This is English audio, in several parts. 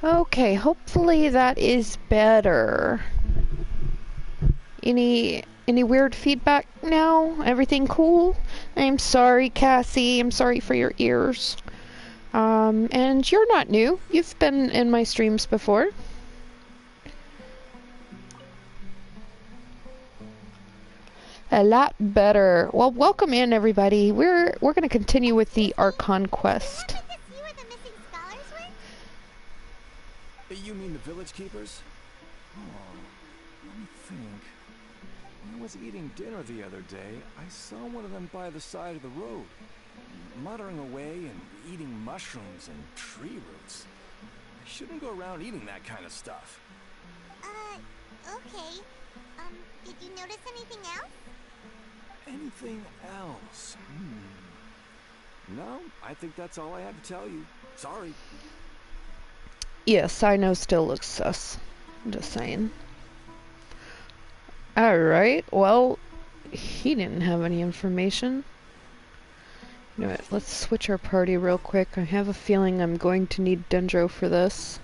Okay, hopefully that is better. Any weird feedback now? Everything cool? I'm sorry, Cassie. I'm sorry for your ears. And you're not new. You've been in my streams before. A lot better. Well, welcome in, everybody. We're going to continue with the Archon quest. Did you happen to see where the missing scholars went? You mean the village keepers? Oh, let me think. When I was eating dinner the other day, I saw one of them by the side of the road, muttering away and eating mushrooms and tree roots. I shouldn't go around eating that kind of stuff. Okay. Did you notice anything else? Anything else? No, I think that's all I had to tell you. Sorry. Yes, I know still looks sus. I'm just saying. Alright, well, he didn't have any information. You know what, let's switch our party real quick. I have a feeling I'm going to need Dendro for this.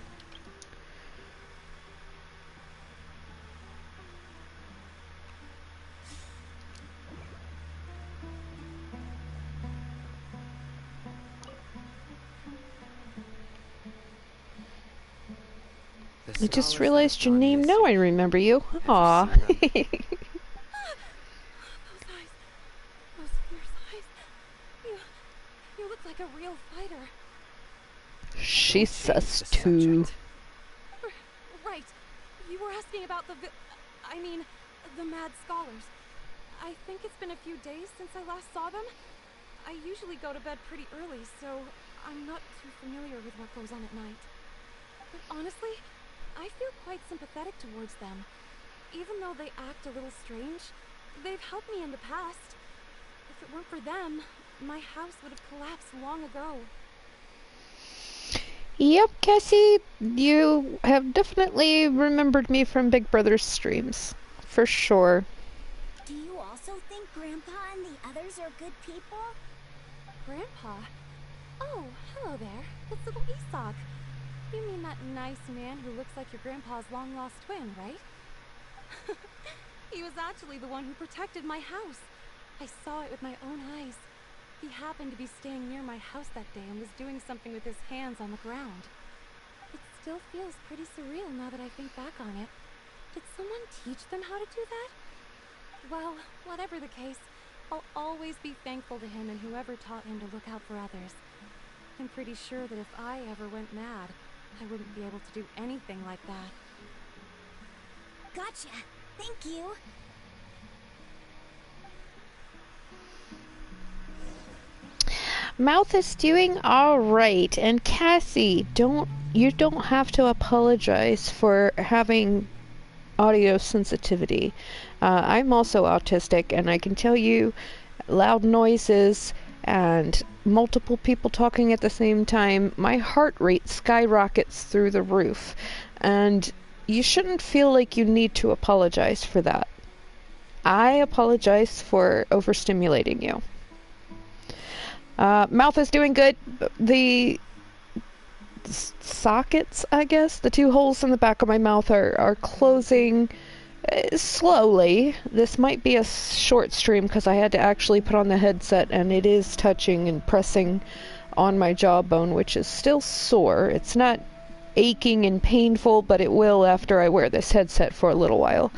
I just realized your name. Now I remember you. Aw. Those eyes. Those fierce eyes. You look like a real fighter. She's sus too. Right. You were asking about the mad scholars. I think it's been a few days since I last saw them. I usually go to bed pretty early, so I'm not too familiar with what goes on at night. But honestly, I feel quite sympathetic towards them. Even though they act a little strange, they've helped me in the past. If it weren't for them, my house would have collapsed long ago. Yep, Cassie, you have definitely remembered me from Big Brother's streams. For sure. Do you also think Grandpa and the others are good people? Grandpa? Oh, hello there. It's little Isak. You mean that nice man who looks like your grandpa's long-lost twin, right? He was actually the one who protected my house. I saw it with my own eyes. He happened to be staying near my house that day and was doing something with his hands on the ground. It still feels pretty surreal now that I think back on it. Did someone teach them how to do that? Well, whatever the case, I'll always be thankful to him and whoever taught him to look out for others. I'm pretty sure that if I ever went mad, I wouldn't be able to do anything like that. Gotcha. Thank you. Mouth is doing alright, and Cassie, you don't have to apologize for having audio sensitivity. I'm also autistic, and I can tell you loud noises and multiple people talking at the same time, my heart rate skyrockets through the roof. And you shouldn't feel like you need to apologize for that. I apologize for overstimulating you. Mouth is doing good. The sockets, I guess, the two holes in the back of my mouth are closing slowly. This might be a short stream because I had to actually put on the headset and it is touching and pressing on my jawbone, which is still sore. It's not aching and painful, but it will after I wear this headset for a little while.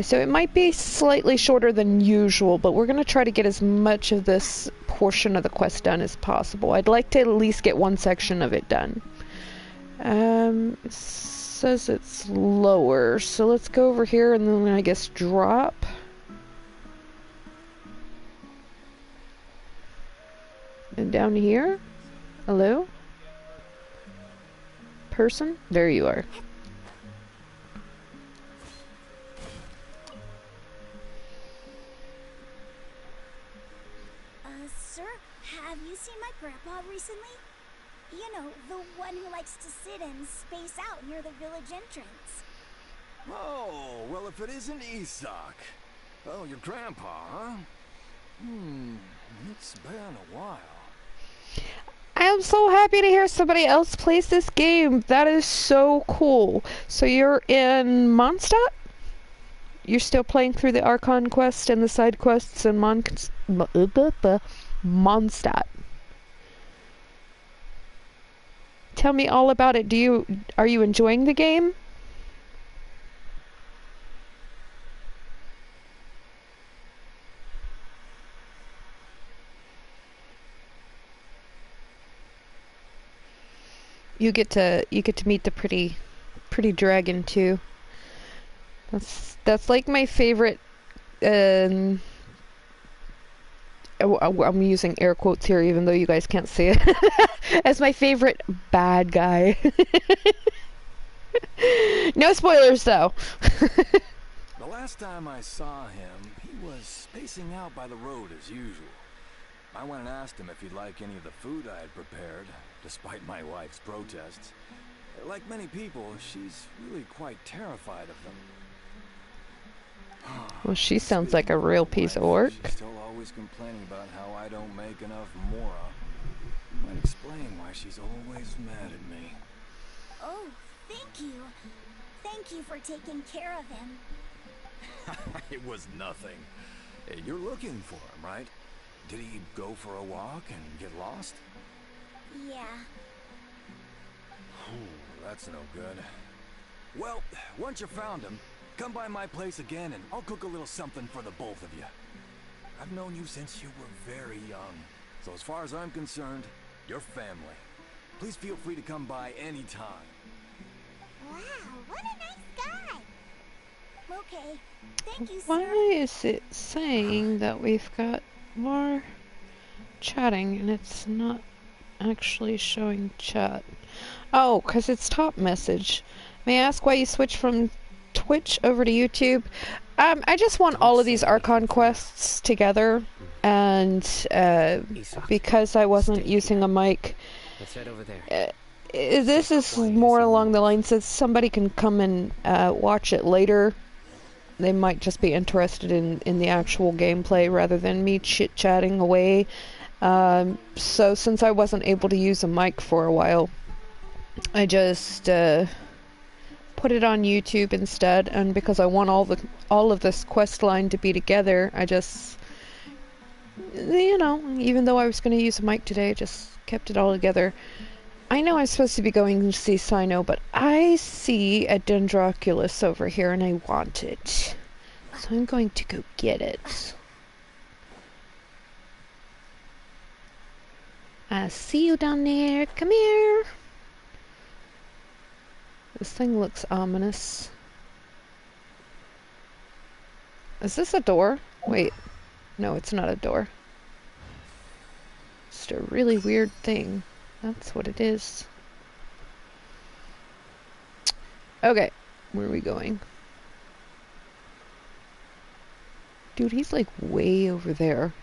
So it might be slightly shorter than usual, but we're going to try to get as much of this portion of the quest done as possible. I'd like to at least get one section of it done. It says it's lower, so let's go over here and then I guess drop. And down here? Hello? Person? There you are. Sir, have you seen my grandpa recently? You know, the one who likes to sit and space out near the village entrance. Oh, well, if it isn't Isak. Oh, your grandpa, huh? It's been a while. I am so happy to hear somebody else plays this game. That is so cool. So you're in Mondstadt? You're still playing through the Archon quest and the side quests in Mondstadt. Tell me all about it. Are you enjoying the game? You get to meet the pretty dragon too. That's like my favorite. I'm using air quotes here, even though you guys can't see it. As my favorite bad guy. No spoilers though. The last time I saw him, he was spacing out by the road as usual. I went and asked him if he'd like any of the food I had prepared, despite my wife's protests. Like many people, she's really quite terrified of them. Well, she sounds like a real piece of work. She's still always complaining about how I don't make enough mora. Might explain why she's always mad at me. Oh, thank you. Thank you for taking care of him. It was nothing. Hey, you're looking for him, right? Did he go for a walk and get lost? Yeah. That's no good. Well, once you found him, come by my place again and I'll cook a little something for the both of you. I've known you since you were very young, so as far as I'm concerned, you're family. Please feel free to come by anytime. Wow, what a nice guy. Okay, thank you, sir. Why is it saying that we've got more chatting and it's not actually showing chat? Oh, because it's top message. May I ask why you switched from Twitch over to YouTube? I just want all of these Archon quests together, and because I wasn't using a mic, Let's head over there. this is more along the lines that somebody can come and watch it later. They might just be interested in the actual gameplay rather than me chit-chatting away. So since I wasn't able to use a mic for a while, I just put it on YouTube instead, and because I want all of this quest line to be together, I just, you know, even though I was going to use a mic today, I just kept it all together. I know I'm supposed to be going to see Sino, but I see a Dendroculus over here and I want it. So I'm going to go get it. I see you down there. Come here. This thing looks ominous. Is this a door? Wait. No, it's not a door. Just a really weird thing. That's what it is. Okay. Where are we going? Dude, he's like way over there.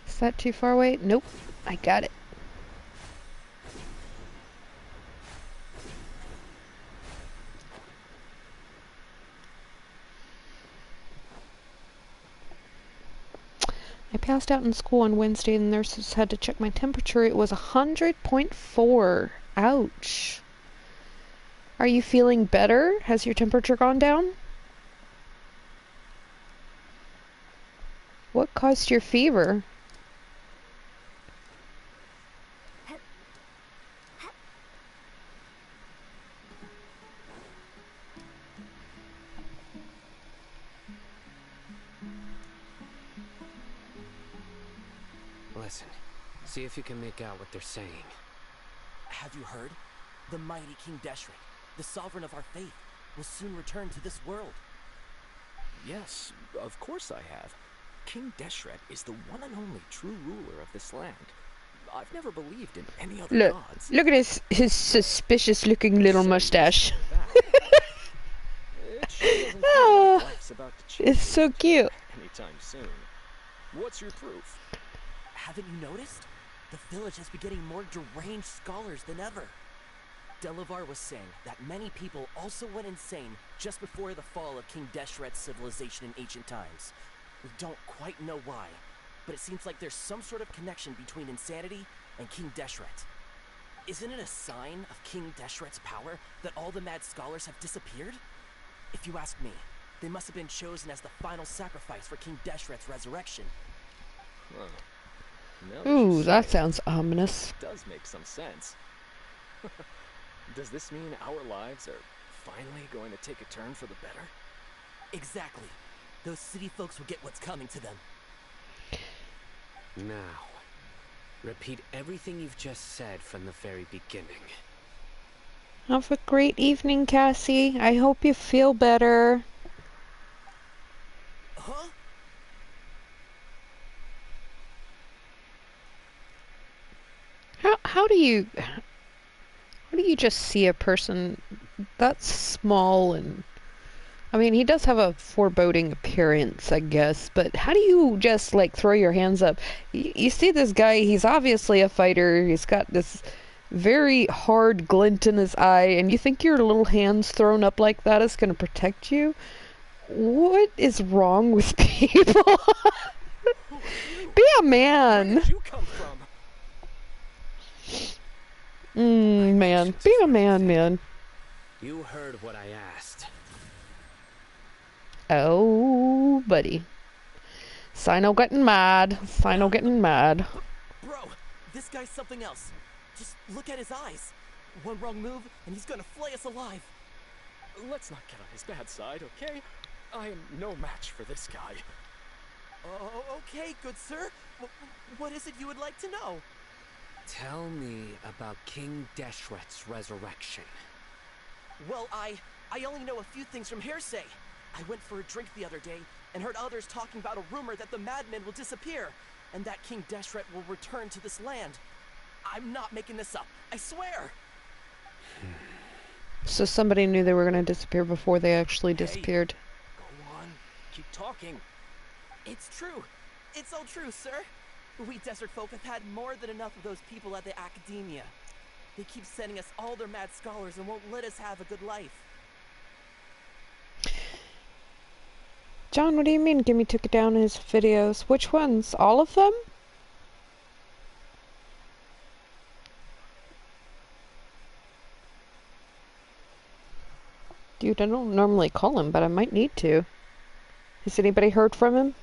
Is that too far away? Nope. I got it. I passed out in school on Wednesday and the nurses had to check my temperature. It was 100.4. Ouch. Are you feeling better? Has your temperature gone down? What caused your fever? Listen, see if you can make out what they're saying. Have you heard? The mighty King Deshret, the sovereign of our faith, will soon return to this world. Yes, of course I have. King Deshret is the one and only true ruler of this land. I've never believed in any other gods. Look at his suspicious looking little mustache. Oh, it's so cute. Anytime soon. What's your proof? Haven't you noticed? The village has been getting more deranged scholars than ever. Delavar was saying that many people also went insane just before the fall of King Deshret's civilization in ancient times. We don't quite know why, but it seems like there's some sort of connection between insanity and King Deshret. Isn't it a sign of King Deshret's power that all the mad scholars have disappeared? If you ask me, they must have been chosen as the final sacrifice for King Deshret's resurrection. Huh. Now that you Ooh, say that it, sounds ominous. it does make some sense. Does this mean our lives are finally going to take a turn for the better? Exactly. Those city folks will get what's coming to them. Now, repeat everything you've just said from the very beginning. Have a great evening, Cassie. I hope you feel better. Huh? How do you just see a person that small? And I mean, he does have a foreboding appearance, I guess, but how do you just like throw your hands up? You see this guy, he's obviously a fighter. He's got this very hard glint in his eye, and you think your little hands thrown up like that is going to protect you? What is wrong with people? Be a man. Where did you come from? Man. Be a man. You heard what I asked. Oh, buddy. Sino getting mad. Bro, this guy's something else. Just look at his eyes. One wrong move, and he's gonna flay us alive. Let's not get on his bad side, okay? I am no match for this guy. Oh, okay, good sir. What is it you would like to know? Tell me about King Deshret's resurrection. Well, I only know a few things from hearsay. I went for a drink the other day and heard others talking about a rumor that the madmen will disappear and that King Deshret will return to this land. I'm not making this up, I swear! So somebody knew they were going to disappear before they actually disappeared. Go on, keep talking. It's true. It's all true, sir. We desert folk have had more than enough of those people at the academia. They keep sending us all their mad scholars and won't let us have a good life. John, what do you mean Gimme took it down his videos? Which ones? All of them? Dude, I don't normally call him, but I might need to. Has anybody heard from him?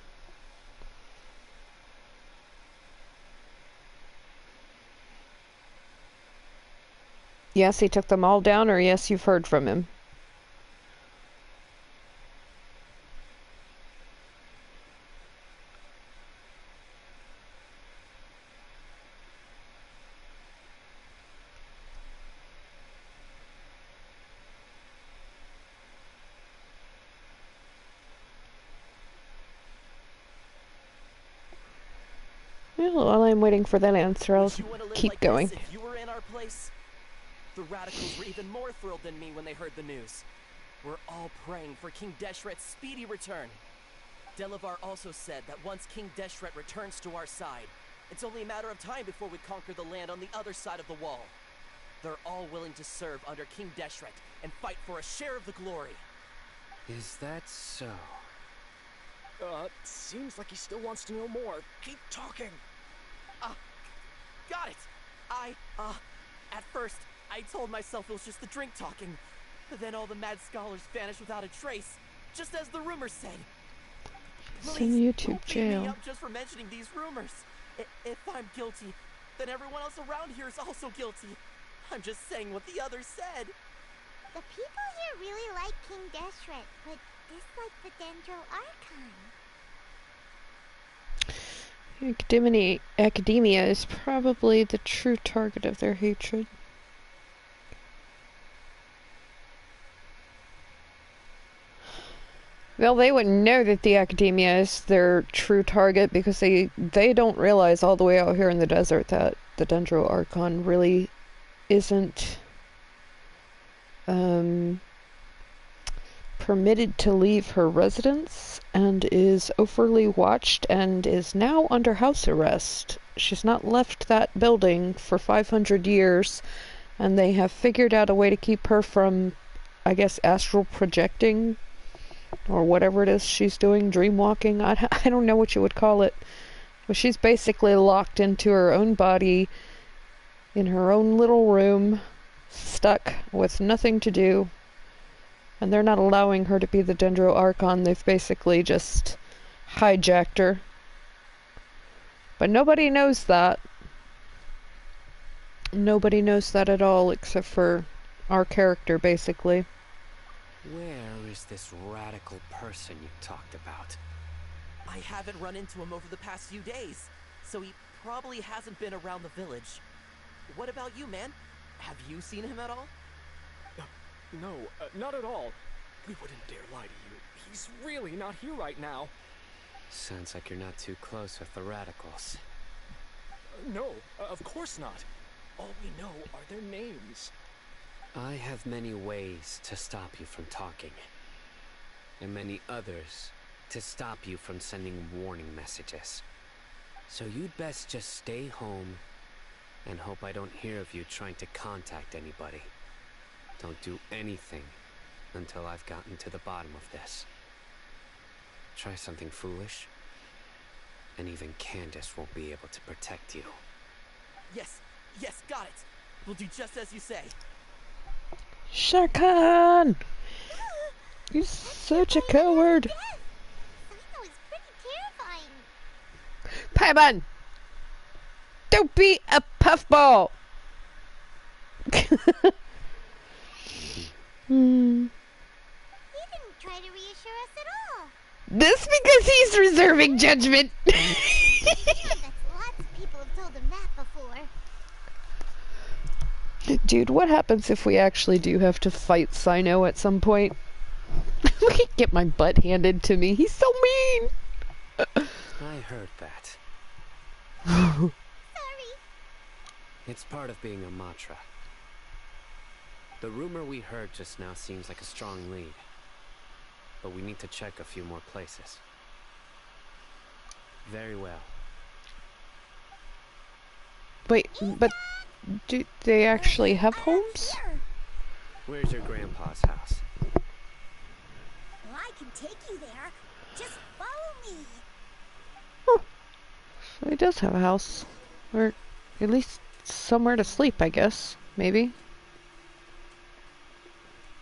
Yes, he took them all down, or yes, you've heard from him? Well, while I'm waiting for that answer, I'll Would you wanna live keep like going. this if you were in our place? The radicals were even more thrilled than me when they heard the news. We're all praying for King Deshret's speedy return. Delavar also said that once King Deshret returns to our side, it's only a matter of time before we conquer the land on the other side of the wall. They're all willing to serve under King Deshret and fight for a share of the glory. Is that so? Seems like he still wants to know more. Keep talking. Got it! At first, I told myself it was just the drink talking. But then all the mad scholars vanished without a trace, just as the rumors said. Send Please, YouTube don't beat me jail. up just for mentioning these rumors. If I'm guilty, then everyone else around here is also guilty. I'm just saying what the others said. The people here really like King Deshret, but dislike the Dendro Archon. Academia is probably the true target of their hatred. Well, they wouldn't know that the academia is their true target because they don't realize all the way out here in the desert that the Dendro Archon really isn't permitted to leave her residence and is overly watched and is now under house arrest. She's not left that building for 500 years, and they have figured out a way to keep her from, I guess, astral projecting or whatever it is she's doing, dream walking. I don't know what you would call it. But she's basically locked into her own body, in her own little room, stuck with nothing to do. And they're not allowing her to be the Dendro Archon. They've basically just hijacked her. But nobody knows that. Nobody knows that at all, except for our character, basically. Where is this radical person you talked about? I haven't run into him over the past few days, so he probably hasn't been around the village. What about you, man? Have you seen him at all? No, not at all. We wouldn't dare lie to you. He's really not here right now. Sounds like you're not too close with the radicals. No, of course not. All we know are their names. I have many ways to stop you from talking, and many others to stop you from sending warning messages. So you'd best just stay home and hope I don't hear of you trying to contact anybody. Don't do anything until I've gotten to the bottom of this. Try something foolish, and even Candace won't be able to protect you. Yes, got it. We'll do just as you say. Sharkan! You're such a coward. Sino is pretty terrifying. Paimon! Don't be a puffball! He didn't try to reassure us at all. This because he's reserving judgment. Yeah, that's lots of people have told him that before. Dude, what happens if we actually do have to fight Sino at some point? I get my butt handed to me. He's so mean! I heard that. Sorry. It's part of being a Matra. The rumor we heard just now seems like a strong lead, but we need to check a few more places. Very well. Wait, but do they actually have homes? Here. Where's your grandpa's house? Well, I can take you there. Just follow me. So he does have a house. Or at least somewhere to sleep, I guess. Maybe.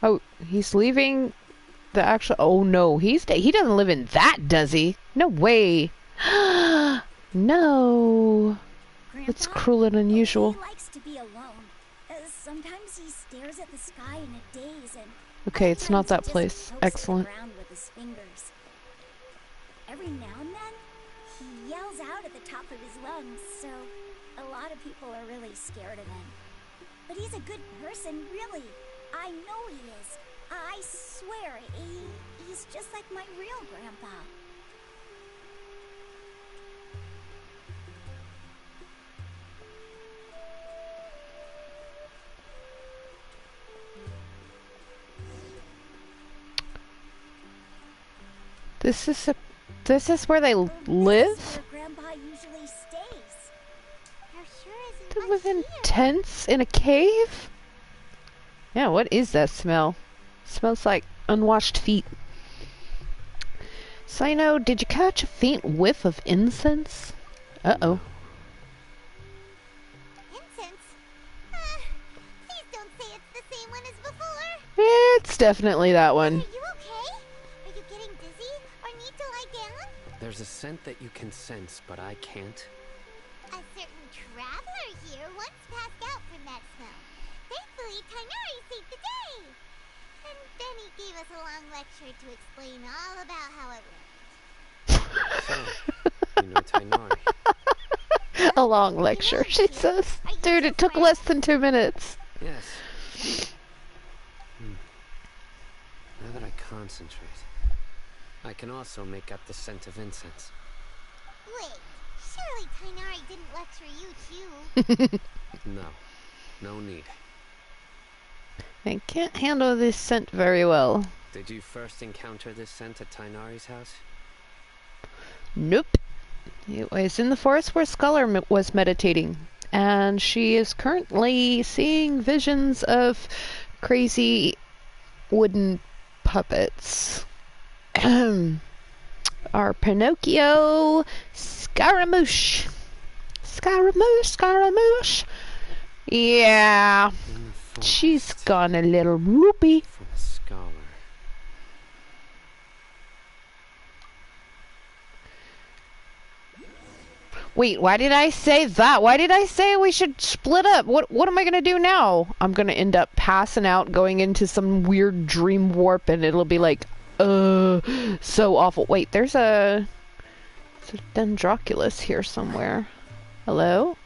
Oh, he's leaving the actual... Oh no, he doesn't live in that, does he? No way. No. It's Grandpa, cruel and unusual. He likes to be alone. Sometimes he stares at the sky in a daze and... Okay, it's not that sometimes he place. just pokes at the Excellent. ground with his fingers. Every now and then, he yells out at the top of his lungs, so a lot of people are really scared of him. But he's a good person, really. I know he is. I swear, he's just like my real grandpa. This is where they This live? is where Grandpa usually stays. There sure isn't They much live in here. tents in a cave? Yeah, what is that smell? Smells like unwashed feet. Sino, did you catch a faint whiff of incense? Uh-oh. Incense? Please don't say it's the same one as before. It's definitely that Are one. you okay? Are you getting dizzy or need to lie down? There's a scent that you can sense, but I can't. A certain traveler here once passed out from that smell. Thankfully, Tainari saved the day. And then he gave us a long lecture to explain all about how it worked. So, you know Tainari. A long lecture, she says. Dude, it took less than 2 minutes. Yes. Now that I concentrate, I can also make up the scent of incense. Wait, surely Tainari didn't lecture you too. No need. I can't handle this scent very well. Did you first encounter this scent at Tainari's house? Nope. It was in the forest where Scholar was meditating. And she is currently seeing visions of crazy wooden puppets. Our Pinocchio Scaramouche. Scaramouche. Yeah. In the forest, She's gone a little whoopy. from a scholar. Wait, why did I say that? Why did I say we should split up? What am I gonna do now? I'm gonna end up passing out, going into some weird dream warp, and it'll be like, so awful. Wait, there's a Dendroculus here somewhere. Hello?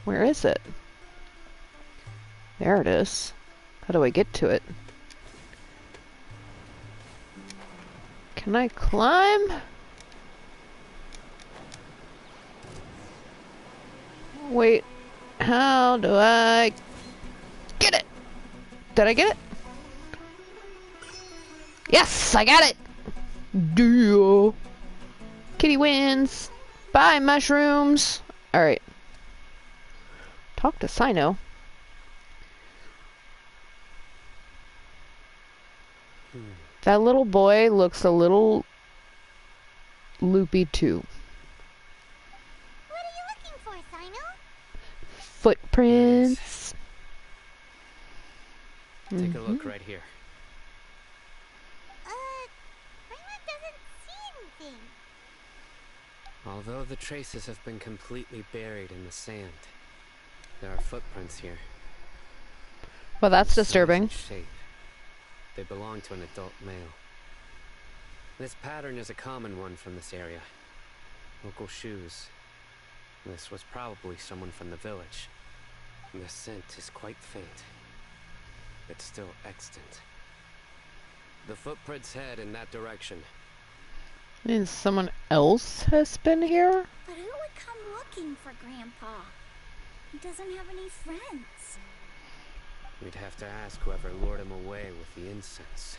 Where is it? There it is. How do I get to it? Can I climb? Wait, how do I get it? Did I get it? Yes, I got it! Deal. Kitty wins. Bye, mushrooms. Alright. Talk to Sino. That little boy looks a little loopy too. What are you looking for, Sino? Footprints. Take a look right here. Paimon doesn't see anything. Although the traces have been completely buried in the sand, there are footprints here. Well, that's In size disturbing. and shape. They belong to an adult male. This pattern is a common one from this area. Local shoes. This was probably someone from the village. The scent is quite faint, but still extant. The footprints head in that direction. Means someone else has been here? But who would come looking for Grandpa? He doesn't have any friends. We'd have to ask whoever lured him away with the incense.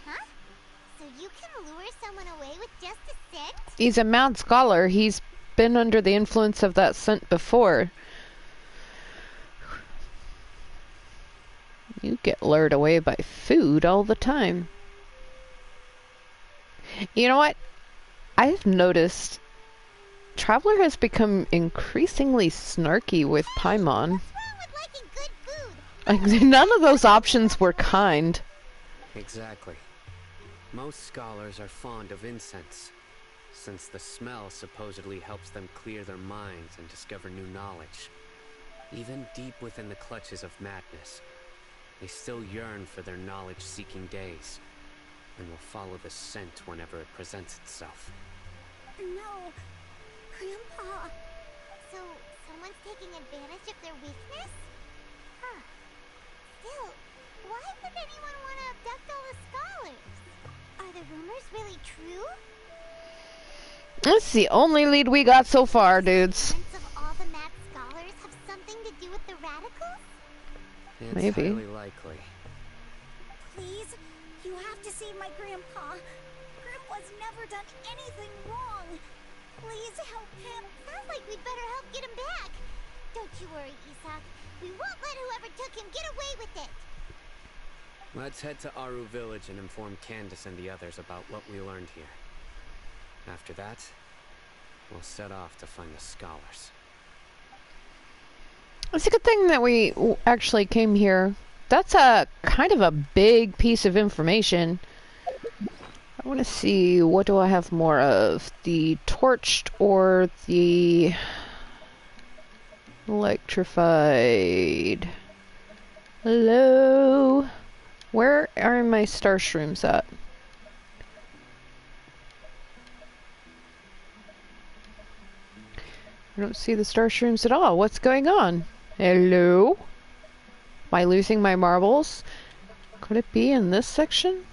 Huh? So you can lure someone away with just a scent? He's a mad scholar. He's been under the influence of that scent before. You get lured away by food all the time. You know what? I've noticed Traveler has become increasingly snarky with Paimon. What's wrong with liking good food? Like, none of those options were kind. Exactly. Most scholars are fond of incense, since the smell supposedly helps them clear their minds and discover new knowledge. Even deep within the clutches of madness, they still yearn for their knowledge-seeking days, and will follow the scent whenever it presents itself. No. Grandpa. So, someone's taking advantage of their weakness? Huh. Still, why would anyone want to abduct all the scholars? Are the rumors really true? That's the only lead we got so far, dudes. Sense of all the mad scholars have something to do with the radicals? It's Maybe. highly likely. Please, you have to save my grandpa. Grandpa's never done anything wrong. Please help him. Sounds like we'd better help get him back. Don't you worry, Isak. We won't let whoever took him get away with it. Let's head to Aru village and inform Candace and the others about what we learned here. After that, we'll set off to find the scholars. It's a good thing that we actually came here. That's a kind of a big piece of information. I want to see, what do I have more of? The torched or the electrified? Hello? Where are my star shrooms at? I don't see the star shrooms at all. What's going on? Hello? Am I losing my marbles? Could it be in this section?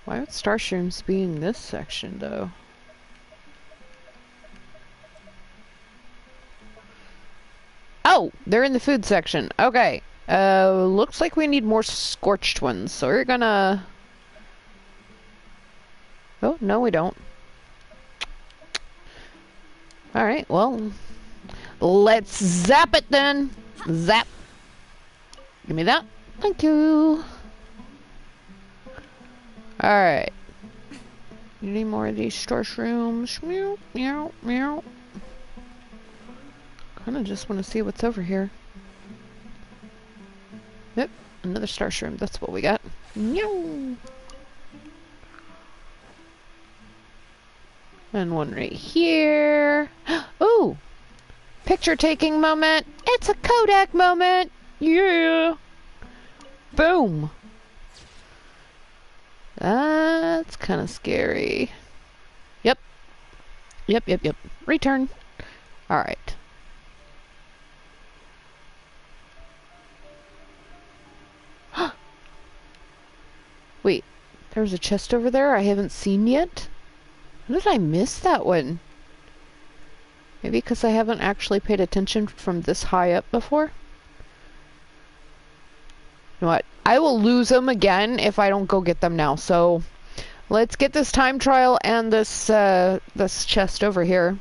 Why would star shrooms be in this section, though? Oh, they're in the food section. Okay. Looks like we need more scorched ones, so we're gonna... Oh, no we don't. Alright, well... Let's zap it then! Zap! Give me that. Thank you! Alright. Any more of these starshrooms? Meow, meow, meow. Kinda just want to see what's over here. Yep, another starshroom. That's what we got. Meow. And one right here. Ooh! Picture taking moment! It's a Kodak moment! Yeah! Boom! That's kind of scary. Yep. Yep. Return. Alright. Wait, there's a chest over there I haven't seen yet? How did I miss that one? Maybe because I haven't actually paid attention from this high up before? You know what? I will lose them again if I don't go get them now. So let's get this time trial and this this chest over here.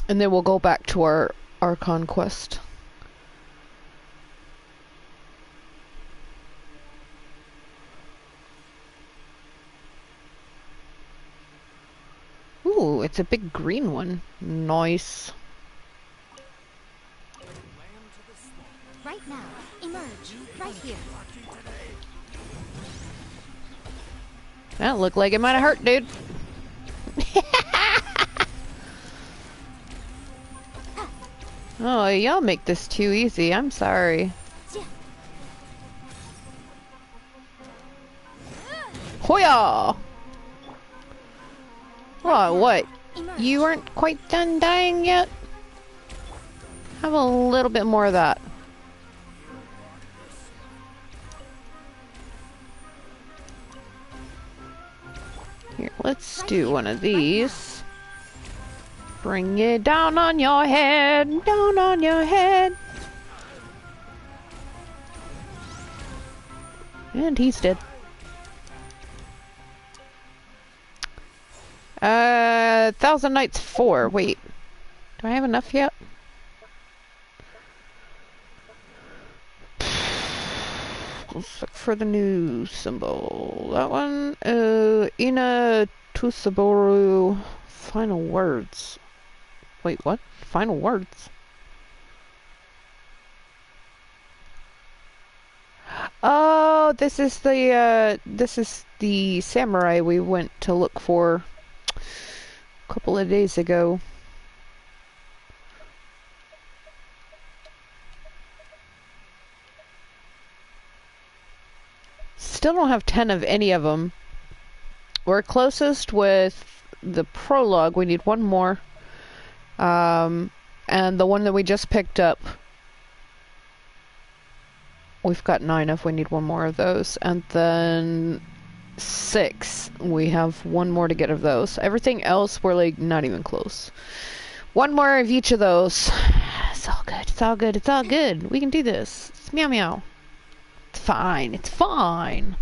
And then we'll go back to our Archon quest. Ooh, it's a big green one. Nice. Right now, emerge. Right here. That looked like it might have hurt, dude. Oh, y'all make this too easy. I'm sorry. Hoya! Oh, what? You aren't quite done dying yet? Have a little bit more of that. Here, let's do one of these. Bring it down on your head, down on your head. And he's dead. Thousand Nights 4. Wait. Do I have enough yet? Let's look for the new symbol. That one? Ina Tusaboru. Final words. Wait, what? Final words? Oh, this is the samurai we went to look for a couple of days ago. Still don't have 10 of any of them. We're closest with the prologue. We need one more. And the one that we just picked up, we've got 9 of. We need one more of those. And then 6. We have one more to get of those. Everything else, we're like not even close. One more of each of those. It's all good. It's all good. It's all good. We can do this. It's meow meow. It's fine. It's fine.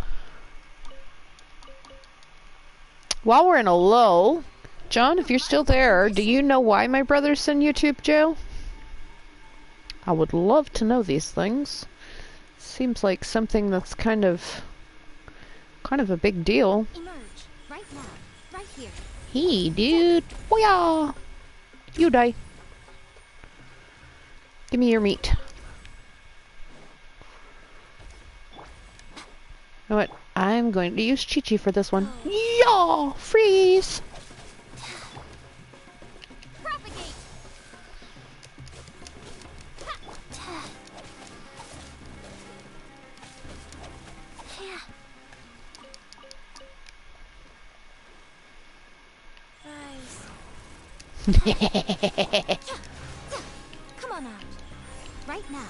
While we're in a lull, John, if you're still there, do you know why my brother's in YouTube jail? I would love to know these things. Seems like something that's kind of a big deal. Emerge. Right now. Right here. Hey, dude. Booyah! You die. Give me your meat. You know what? I'm going to use Chi-Chi for this one. Yaw! Freeze! Propagate. Come on out. Right now.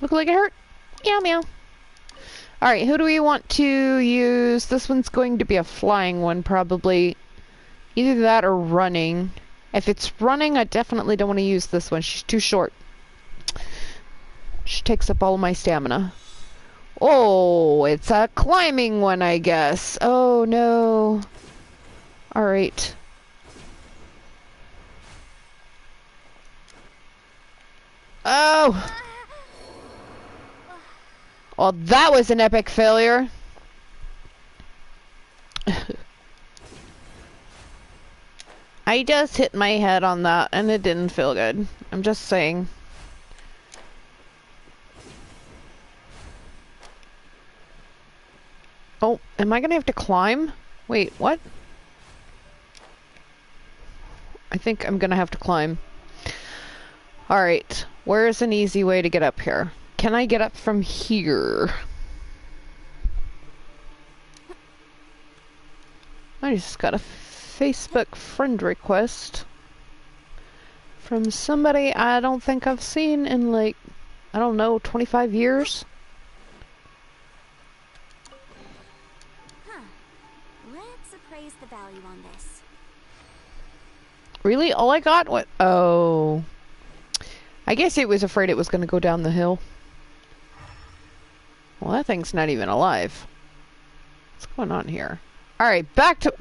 Look like it hurt. Meow meow. Alright, who do we want to use? This one's going to be a flying one, probably. Either that or running. If it's running, I definitely don't want to use this one. She's too short. She takes up all my stamina. Oh, it's a climbing one, I guess. Oh, no. Alright. Oh! Well, that was an epic failure. I just hit my head on that and it didn't feel good. I'm just saying. Oh, am I gonna have to climb? Wait, what? I think I'm gonna have to climb. Alright, where's an easy way to get up here? Can I get up from here? I just got a Facebook friend request from somebody I don't think I've seen in like, I don't know, 25 years? Huh. Let's appraise the value on this. Really? All I got? What? Oh. I guess it was afraid it was going to go down the hill. Well, that thing's not even alive. What's going on here? Alright, back to...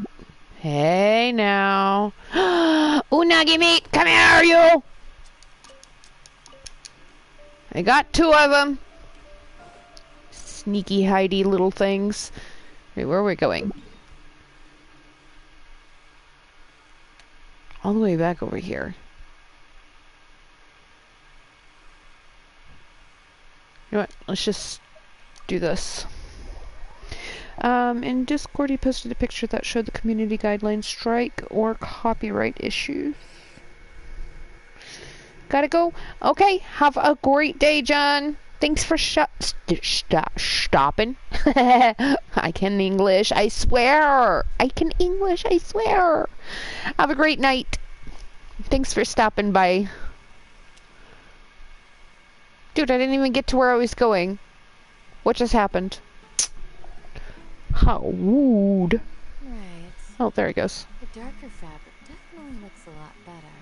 Hey, now. Unagi meat! Come here, you! I got 2 of them. Sneaky, hidey little things. Wait, where are we going? All the way back over here. You know what? Let's just do this. In Discord, he posted a picture that showed the community guidelines strike or copyright issues. Gotta go. Okay, have a great day, John. Thanks for stopping. I can English, I swear. I can English, I swear. Have a great night. Thanks for stopping by. Dude, I didn't even get to where I was going. What just happened? How rude. Right. Oh, there he goes. The darker fabric definitely looks a lot better.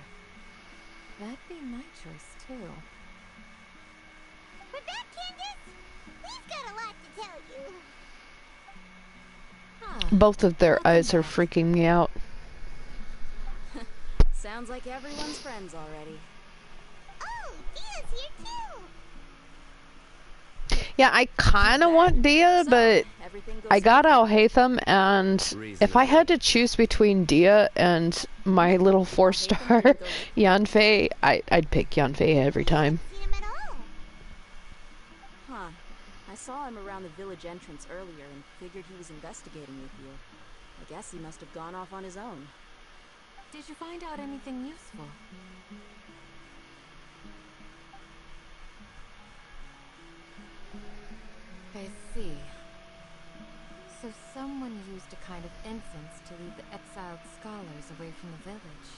That'd be my choice, too. We're back, Candace! We've got a lot to tell you. Huh. Both of their Welcome eyes are back. freaking me out. Sounds like everyone's friends already. Oh, Dia's here too! Yeah, I kind of want Dia, So, but everything goes I got Al Hatham, and if I had to choose between Dia and my little 4-star Yanfei, I'd pick Yanfei every time. Seen him at all. Huh. I saw him around the village entrance earlier and figured he was investigating with you. I guess he must have gone off on his own. Did you find out anything useful? I see. So someone used a kind of incense to lead the exiled scholars away from the village.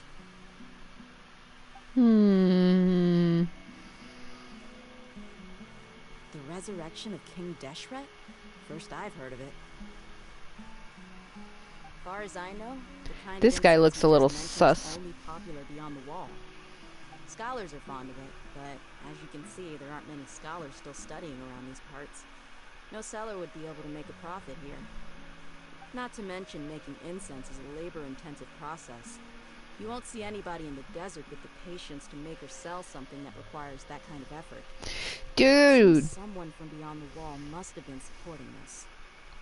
The resurrection of King Deshret? First I've heard of it. Far as I know, the kind This of guy incense looks a you little just mentioned sus. is only popular beyond the wall. Scholars are fond of it, but as you can see, there aren't many scholars still studying around these parts. No seller would be able to make a profit here. Not to mention making incense is a labor-intensive process. You won't see anybody in the desert with the patience to make or sell something that requires that kind of effort. Dude, Someone from beyond the wall must have been supporting this.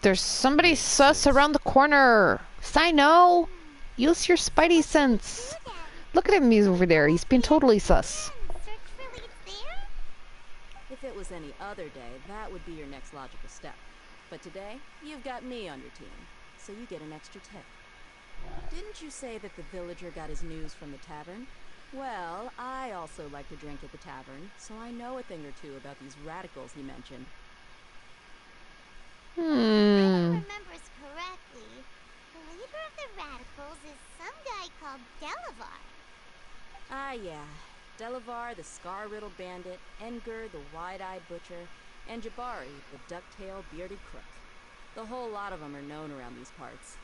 there's somebody sus around the corner. Sino, use your spidey sense. Look at him, he's over there. He's been totally sus. Search for leads there? If it was any other day, that would be your next logical step. But today, you've got me on your team, so you get an extra tip. Didn't you say that the villager got his news from the tavern? Well, I also like to drink at the tavern, so I know a thing or two about these radicals he mentioned. If I Hmm. remembers correctly, the leader of the radicals is some guy called Delavar. Ah, yeah. Delavar, the scar-riddled bandit, Engur, the wide-eyed butcher, and Jabari, the duck-tailed bearded crook. The whole lot of them are known around these parts.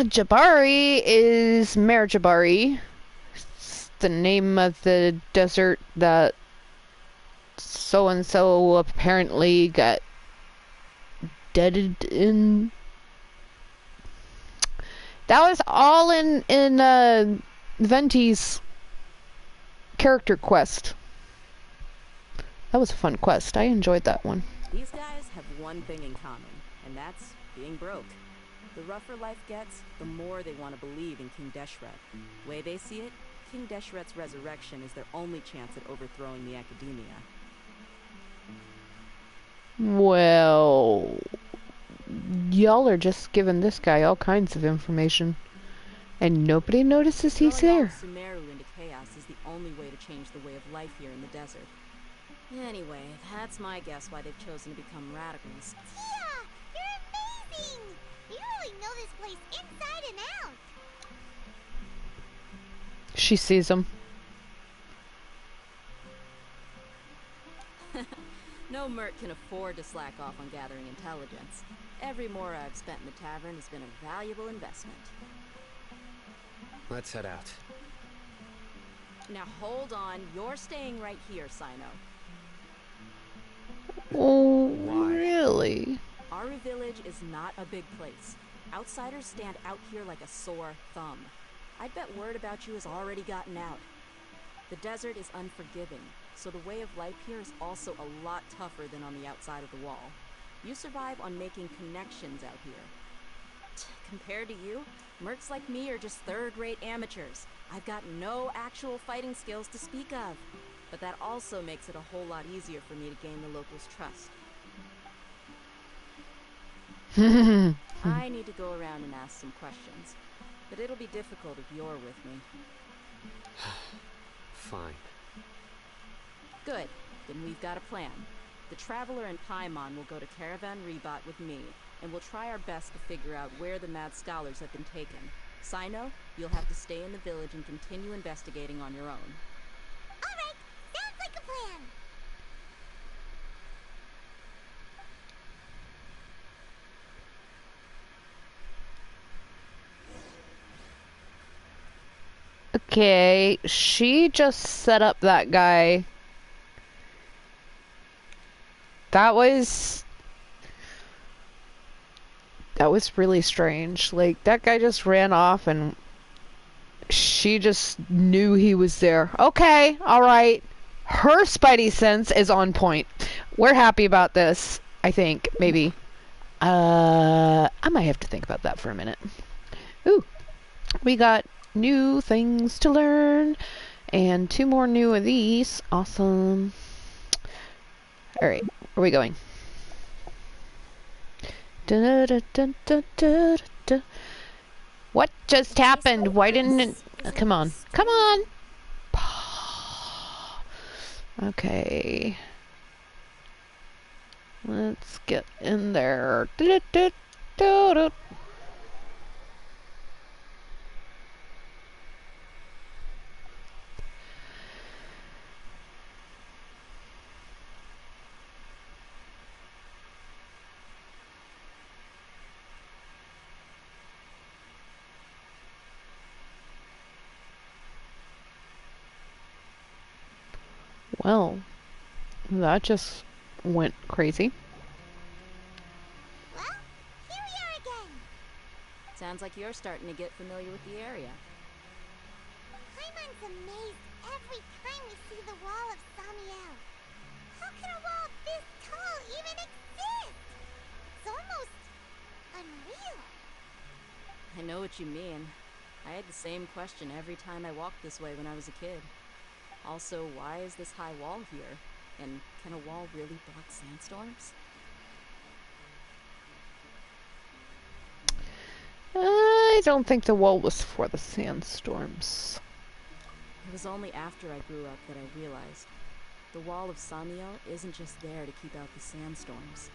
Jabari is Mayor Jabari. It's the name of the desert that so-and-so apparently got deaded in. That was all in Venti's character quest. That was a fun quest. I enjoyed that one. These guys have one thing in common, and that's being broke. The rougher life gets, the more they want to believe in King Deshret. The way they see it, King Deshret's resurrection is their only chance at overthrowing the Academia. Well, y'all are just giving this guy all kinds of information, and nobody notices he's Throwing all there. of Sumeru into chaos is the only way to change the way of life here in the desert. Anyway, that's my guess why they've chosen to become radicals. Tia! You're amazing! You really know this place inside and out! She sees him. No merc can afford to slack off on gathering intelligence. Every mora I've spent in the tavern has been a valuable investment. Let's head out. Now hold on, you're staying right here, Sino. Oh, Why? really? Aru Village is not a big place. Outsiders stand out here like a sore thumb. I'd bet word about you has already gotten out. The desert is unforgiving, so the way of life here is also a lot tougher than on the outside of the wall. You survive on making connections out here. Compared to you, mercs like me are just third-rate amateurs. I've got no actual fighting skills to speak of. But that also makes it a whole lot easier for me to gain the locals' trust. I need to go around and ask some questions, but it'll be difficult if you're with me. Fine. Good, then we've got a plan. The Traveler and Paimon will go to Caravan Rebat with me, and we'll try our best to figure out where the Mad Scholars have been taken. Sino, you'll have to stay in the village and continue investigating on your own. Alright, sounds like a plan! Okay, she just set up that guy. That was really strange. Like, that guy just ran off and she just knew he was there. Okay, alright. Her spidey sense is on point. We're happy about this, I think, maybe. I might have to think about that for a minute. Ooh, we got new things to learn, and 2 more new of these. Awesome. Alright, where are we going? Da, da, da, da, da, da. What just happened? Why didn't it... come on. Come on! Okay. Let's get in there. Da, da, da, da. Well, that just went crazy. Well, here we are again! Sounds like you're starting to get familiar with the area. Paimon's amazed every time we see the wall of Samiel. How can a wall this tall even exist? It's almost unreal. I know what you mean. I had the same question every time I walked this way when I was a kid. Also, why is this high wall here? And can a wall really block sandstorms? I don't think the wall was for the sandstorms. It was only after I grew up that I realized the wall of Samiel isn't just there to keep out the sandstorms.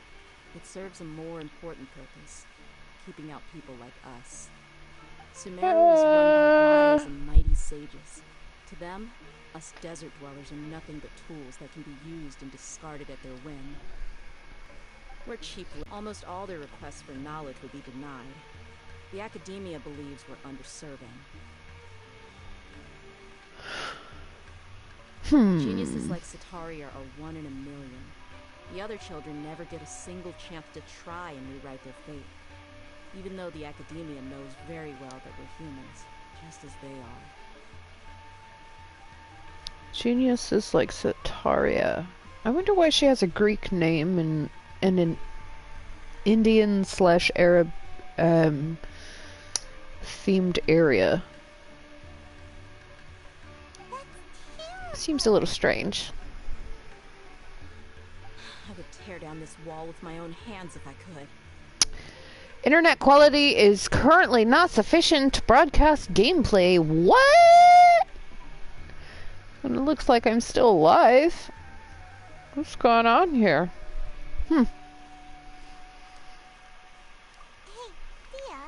It serves a more important purpose, keeping out people like us. Sumeru is run by wise and mighty sages. To them, us desert dwellers are nothing but tools that can be used and discarded at their whim. We're cheap. Almost all their requests for knowledge would be denied. The Academia believes we're underserving. Geniuses like Satari are a 1 in a million. The other children never get a single chance to try and rewrite their fate. Even though the Academia knows very well that we're humans, just as they are. Genius is like Sataria. I wonder why she has a Greek name and an Indian slash Arab themed area. Seems a little strange. I would tear down this wall with my own hands if I could. Internet quality is currently not sufficient to broadcast gameplay. What? And it looks like I'm still alive. What's going on here? Hey, Thea.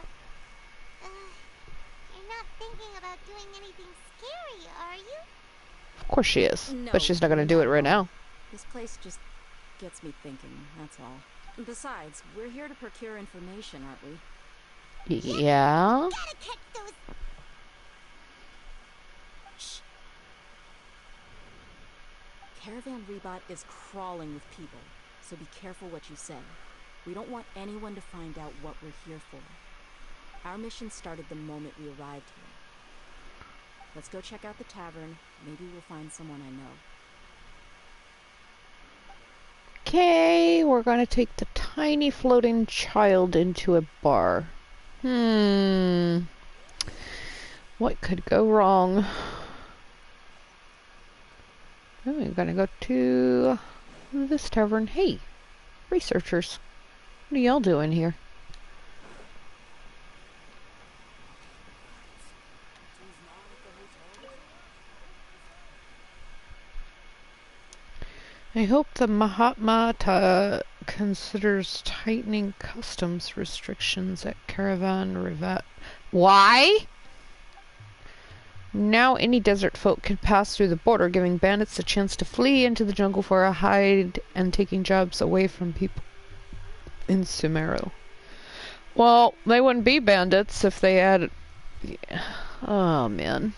You're not thinking about doing anything scary, are you? Of course she is. No, But she's not gonna do it right now. This place just gets me thinking, that's all. Besides, we're here to procure information, aren't we? Yeah? Gotta catch those. Shh. Caravan Rebot is crawling with people, so be careful what you say. We don't want anyone to find out what we're here for. Our mission started the moment we arrived here. Let's go check out the tavern. Maybe we'll find someone I know. Okay, we're gonna take the tiny floating child into a bar. What could go wrong? Oh, we're gonna go to this tavern. Hey, researchers. What are y'all doing here? I hope the Mahatma considers tightening customs restrictions at Caravan Rivat. Why? Now any desert folk can pass through the border, giving bandits a chance to flee into the jungle for a hide and taking jobs away from people in Sumeru. Well, they wouldn't be bandits if they had... Oh, man.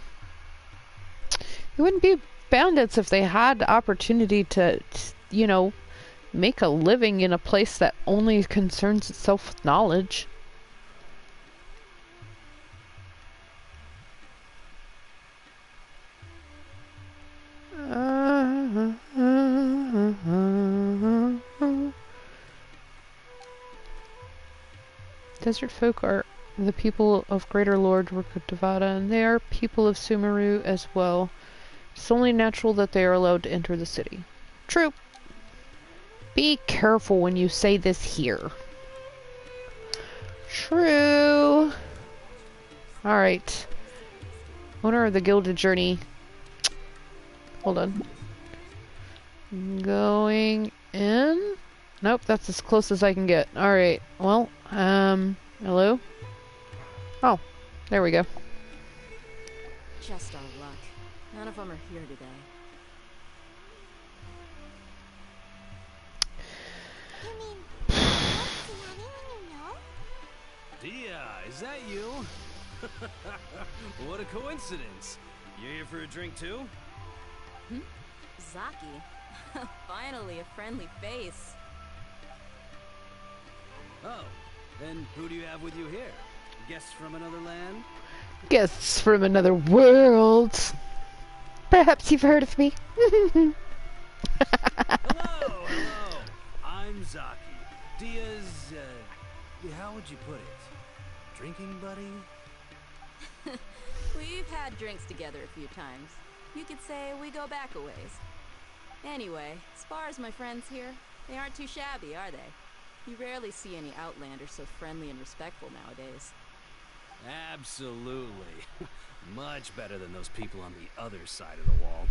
They wouldn't be bandits if they had the opportunity to, you know, make a living in a place that only concerns itself with knowledge. Desert folk are the people of Greater Lord Rukutavada, and they are people of Sumeru as well. It's only natural that they are allowed to enter the city. True. Be careful when you say this here. True. Alright. Owner of the Gilded Journey. Hold on. Going in? Nope, that's as close as I can get. Alright, well, hello? Oh, there we go. Just our luck. None of them are here today. You mean, you don't see anyone you know? Dia, is that you? What a coincidence. You here for a drink too? Zaki. Finally, a friendly face. Oh, then who do you have with you here? Guests from another land? Guests from another world. Perhaps you've heard of me. Hello, hello. I'm Zaki. Dia's, how would you put it? Drinking buddy? We've had drinks together a few times. You could say we go back a ways. Anyway, as far as my friends here, they aren't too shabby, are they? You rarely see any Outlanders so friendly and respectful nowadays. Absolutely. Much better than those people on the other side of the wall.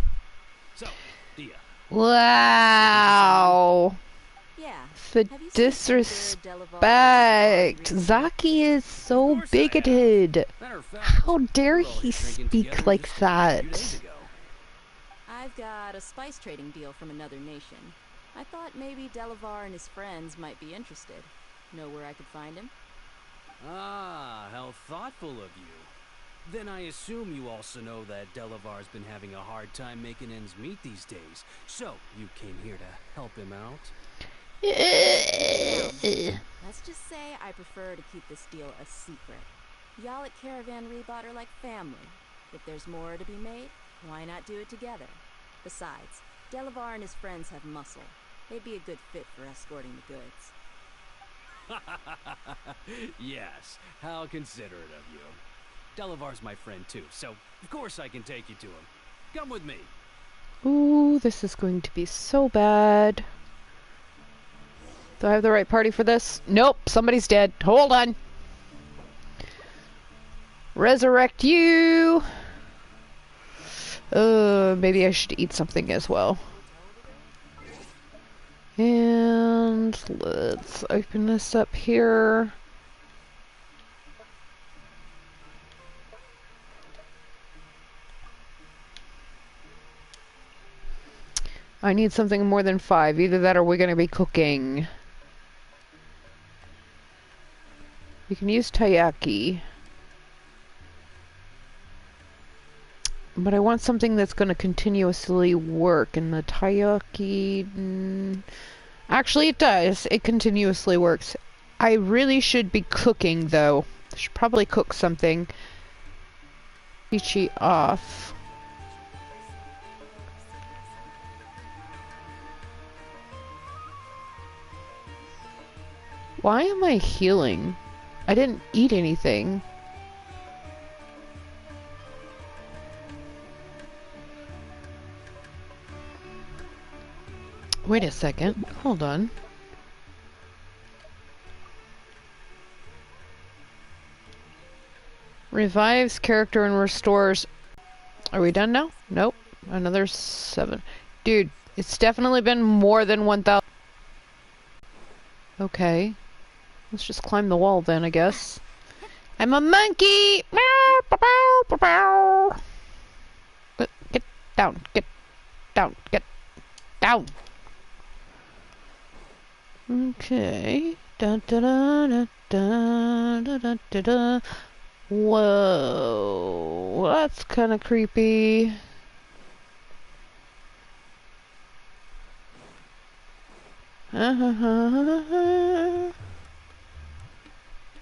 So, Dia. Wow. Yeah. The disrespect. Zaki is so bigoted. How dare he speak like that? I've got a spice trading deal from another nation. I thought maybe Delavar and his friends might be interested. Know where I could find him? Ah, how thoughtful of you. Then I assume you also know that Delavar's been having a hard time making ends meet these days. So, you came here to help him out? Let's just say I prefer to keep this deal a secret. Y'all at Caravan Rebot are like family. If there's more to be made, why not do it together? Besides, Delavar and his friends have muscle. They'd be a good fit for escorting the goods. Yes, how considerate of you. Delavar's my friend too, so of course I can take you to him. Come with me. Ooh, this is going to be so bad. Do I have the right party for this? Nope, somebody's dead. Hold on. Resurrect you. Maybe I should eat something as well. And let's open this up here. I need something more than 5. Either that or we're going to be cooking. We can use taiyaki. But I want something that's going to continuously work. And the taiyaki... Actually, it does. It continuously works. I really should be cooking, though. I should probably cook something. Ichi off. Why am I healing? I didn't eat anything. Wait a second. Hold on. Revives character and restores... Are we done now? Nope. Another 7. Dude, it's definitely been more than 1,000. Okay. Let's just climb the wall then, I guess. I'm a monkey! Get down, get down, get down! Okay. Dun, dun, dun, dun, dun, dun, dun, dun. Whoa. That's kind of creepy.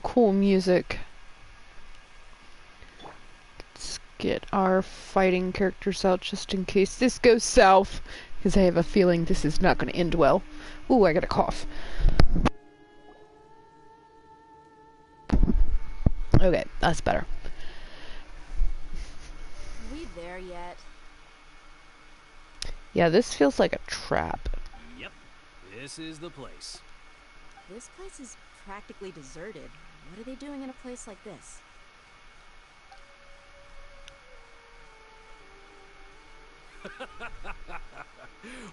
Cool music. Let's get our fighting characters out just in case this goes south. Because I have a feeling this is not going to end well. Ooh, I got a cough. Okay, that's better. Are we there yet? Yeah, this feels like a trap. Yep, this is the place. This place is practically deserted. What are they doing in a place like this?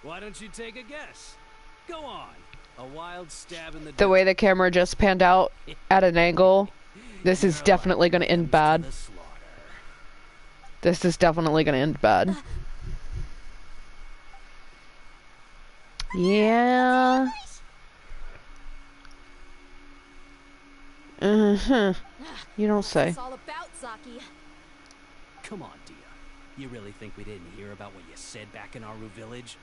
Why don't you take a guess? Go on. A wild stab in The way the camera just panned out at an angle, this is definitely going to end bad. This is definitely going to end bad. Yeah. You don't say. It's all about Zaki. Come on, Dia. You really think we didn't hear about what you said back in Aru village?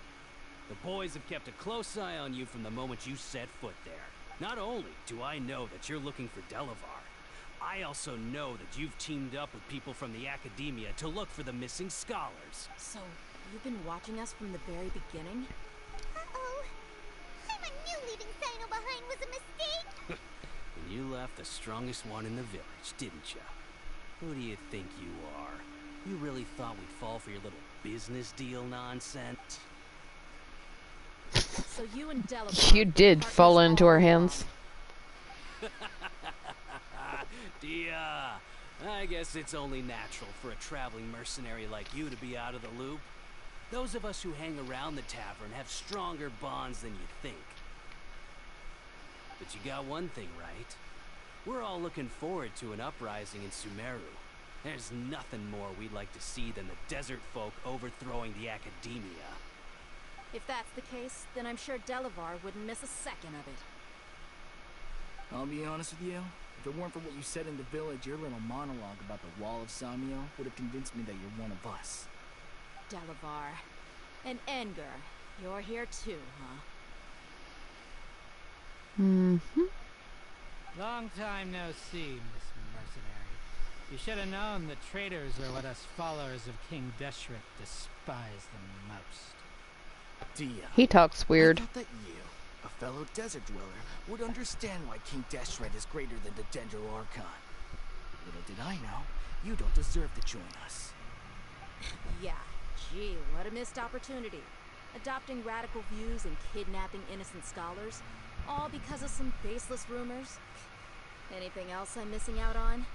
The boys have kept a close eye on you from the moment you set foot there. Not only do I know that you're looking for Delavar, I also know that you've teamed up with people from the academia to look for the missing scholars. So, you've been watching us from the very beginning? Uh-oh. I knew leaving Sino behind was a mistake. And you left the strongest one in the village, didn't you? Who do you think you are? You really thought we'd fall for your little business deal nonsense? So you and Delavar... You did fall into our hands. Dia, I guess it's only natural for a traveling mercenary like you to be out of the loop. Those of us who hang around the tavern have stronger bonds than you think. But you got one thing right. We're all looking forward to an uprising in Sumeru. There's nothing more we'd like to see than the desert folk overthrowing the academia. If that's the case, then I'm sure Delavar wouldn't miss a second of it. I'll be honest with you. If it weren't for what you said in the village, your little monologue about the Wall of Samio would have convinced me that you're one of us. Delavar. And Engar. You're here too, huh? Mm-hmm. Long time no see, Miss Mercenary. You should have known the traitors are what us followers of King Deshret despise the most. Dia. He talks weird. I thought that you, a fellow desert dweller, would understand why King Deshret is greater than the Dendro Archon. Little did I know, you don't deserve to join us. Yeah, gee, what a missed opportunity. Adopting radical views and kidnapping innocent scholars, all because of some baseless rumors. Anything else I'm missing out on?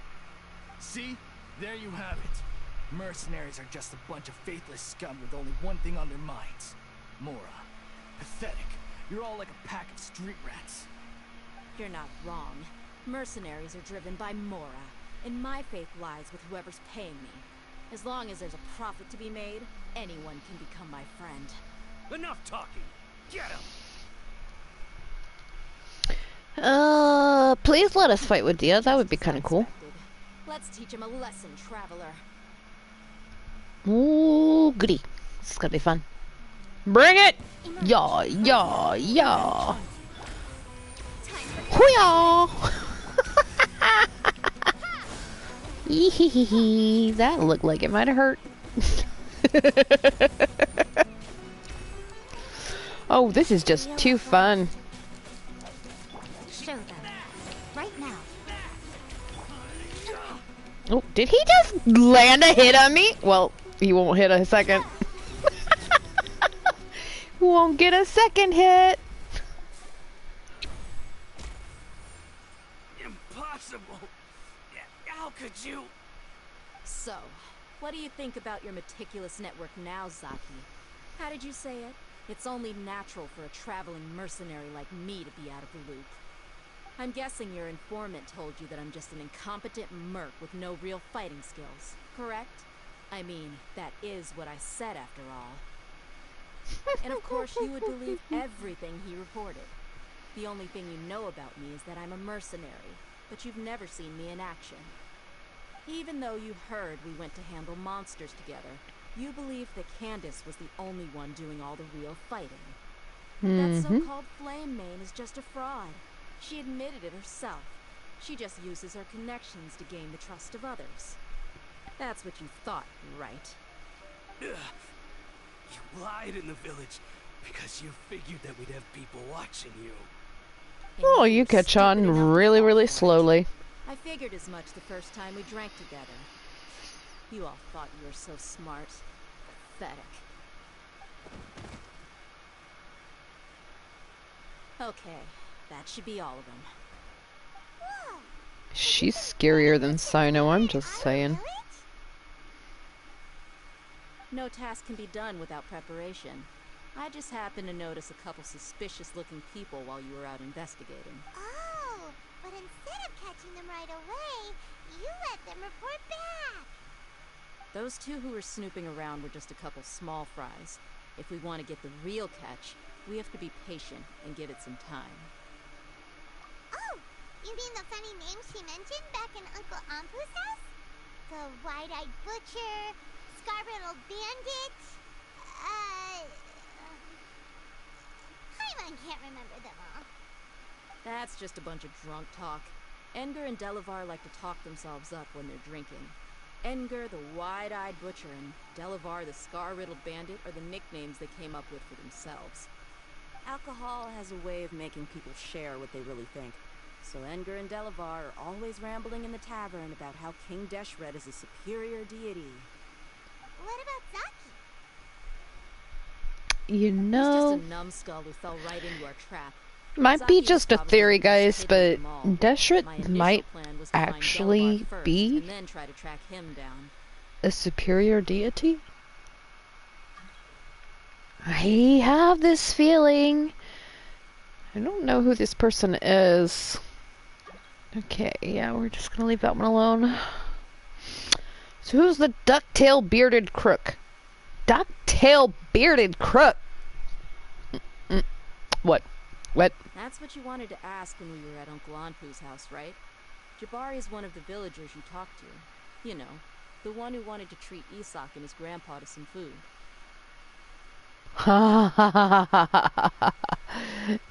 See? There you have it. Mercenaries are just a bunch of faithless scum with only one thing on their minds. Mora. Pathetic. You're all like a pack of street rats. You're not wrong. Mercenaries are driven by Mora, and my faith lies with whoever's paying me. As long as there's a profit to be made, anyone can become my friend. Enough talking. Get him. Please let us fight with Dia. That would be kind of cool. Let's teach him a lesson, traveler. Ooh, goody. This is gonna be fun. Bring it! Yeah, yeah, yeah. Hoo-yah! Ehehehe. That looked like it might have hurt. Oh, this is just too fun. Show them. Right now. Oh, did he just land a hit on me? Well, he won't hit a second. Won't get a second hit. Impossible. How could you? So, what do you think about your meticulous network now, Zaki? How did you say it? It's only natural for a traveling mercenary like me to be out of the loop. I'm guessing your informant told you that I'm just an incompetent merc with no real fighting skills, correct? I mean, that is what I said after all. And of course you would believe everything he reported. The only thing you know about me is that I'm a mercenary, but you've never seen me in action. Even though you heard we went to handle monsters together, you believed that Candace was the only one doing all the real fighting. That so-called Flame Mane is just a fraud. She admitted it herself. She just uses her connections to gain the trust of others. That's what you thought, right? You lied in the village because you figured that we'd have people watching you. Oh, you catch on really, really slowly. I figured as much the first time we drank together. You all thought you were so smart. Pathetic. Okay, that should be all of them. She's scarier than Sino, I'm just saying. No task can be done without preparation. I just happened to notice a couple suspicious-looking people while you were out investigating. Oh, but instead of catching them right away, you let them report back. Those two who were snooping around were just a couple small fries. If we want to get the real catch, we have to be patient and give it some time. Oh, you mean the funny names he mentioned back in Uncle Ampu's house? The wide-eyed butcher, scar-riddled bandit, Paimon can't remember them all. That's just a bunch of drunk talk. Edgar and Delavar like to talk themselves up when they're drinking. Edgar, the wide-eyed butcher, and Delavar, the scar-riddled bandit, are the nicknames they came up with for themselves. Alcohol has a way of making people share what they really think. So Edgar and Delavar are always rambling in the tavern about how King Deshret is a superior deity. What about Zaki? You know, He's just a numbskull who fell right into our trap. might be Zaki just a was theory, probably the guys, most but hidden of them all. My Deshret initial might plan was to find actually Delavar first, be and then try to track him down. a superior deity. I have this feeling. I don't know who this person is. Okay, yeah, we're just gonna leave that one alone. So who's the duck-tail bearded crook? Duck-tail bearded crook? What? What? That's what you wanted to ask when we were at Uncle Anpu's house, right? Jabari is one of the villagers you talked to. You know, the one who wanted to treat Isak and his grandpa to some food.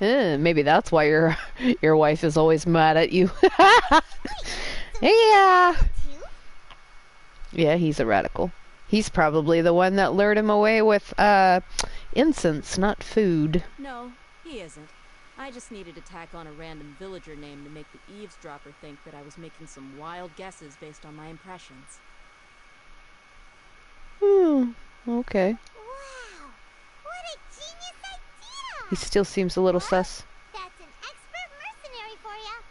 Maybe that's why your wife is always mad at you. Yeah. Yeah, he's a radical. He's probably the one that lured him away with, incense, not food. No, he isn't. I just needed to tack on a random villager name to make the eavesdropper think that I was making some wild guesses based on my impressions. Okay. Wow! What a genius idea! He still seems a little sus. That's an expert mercenary for ya!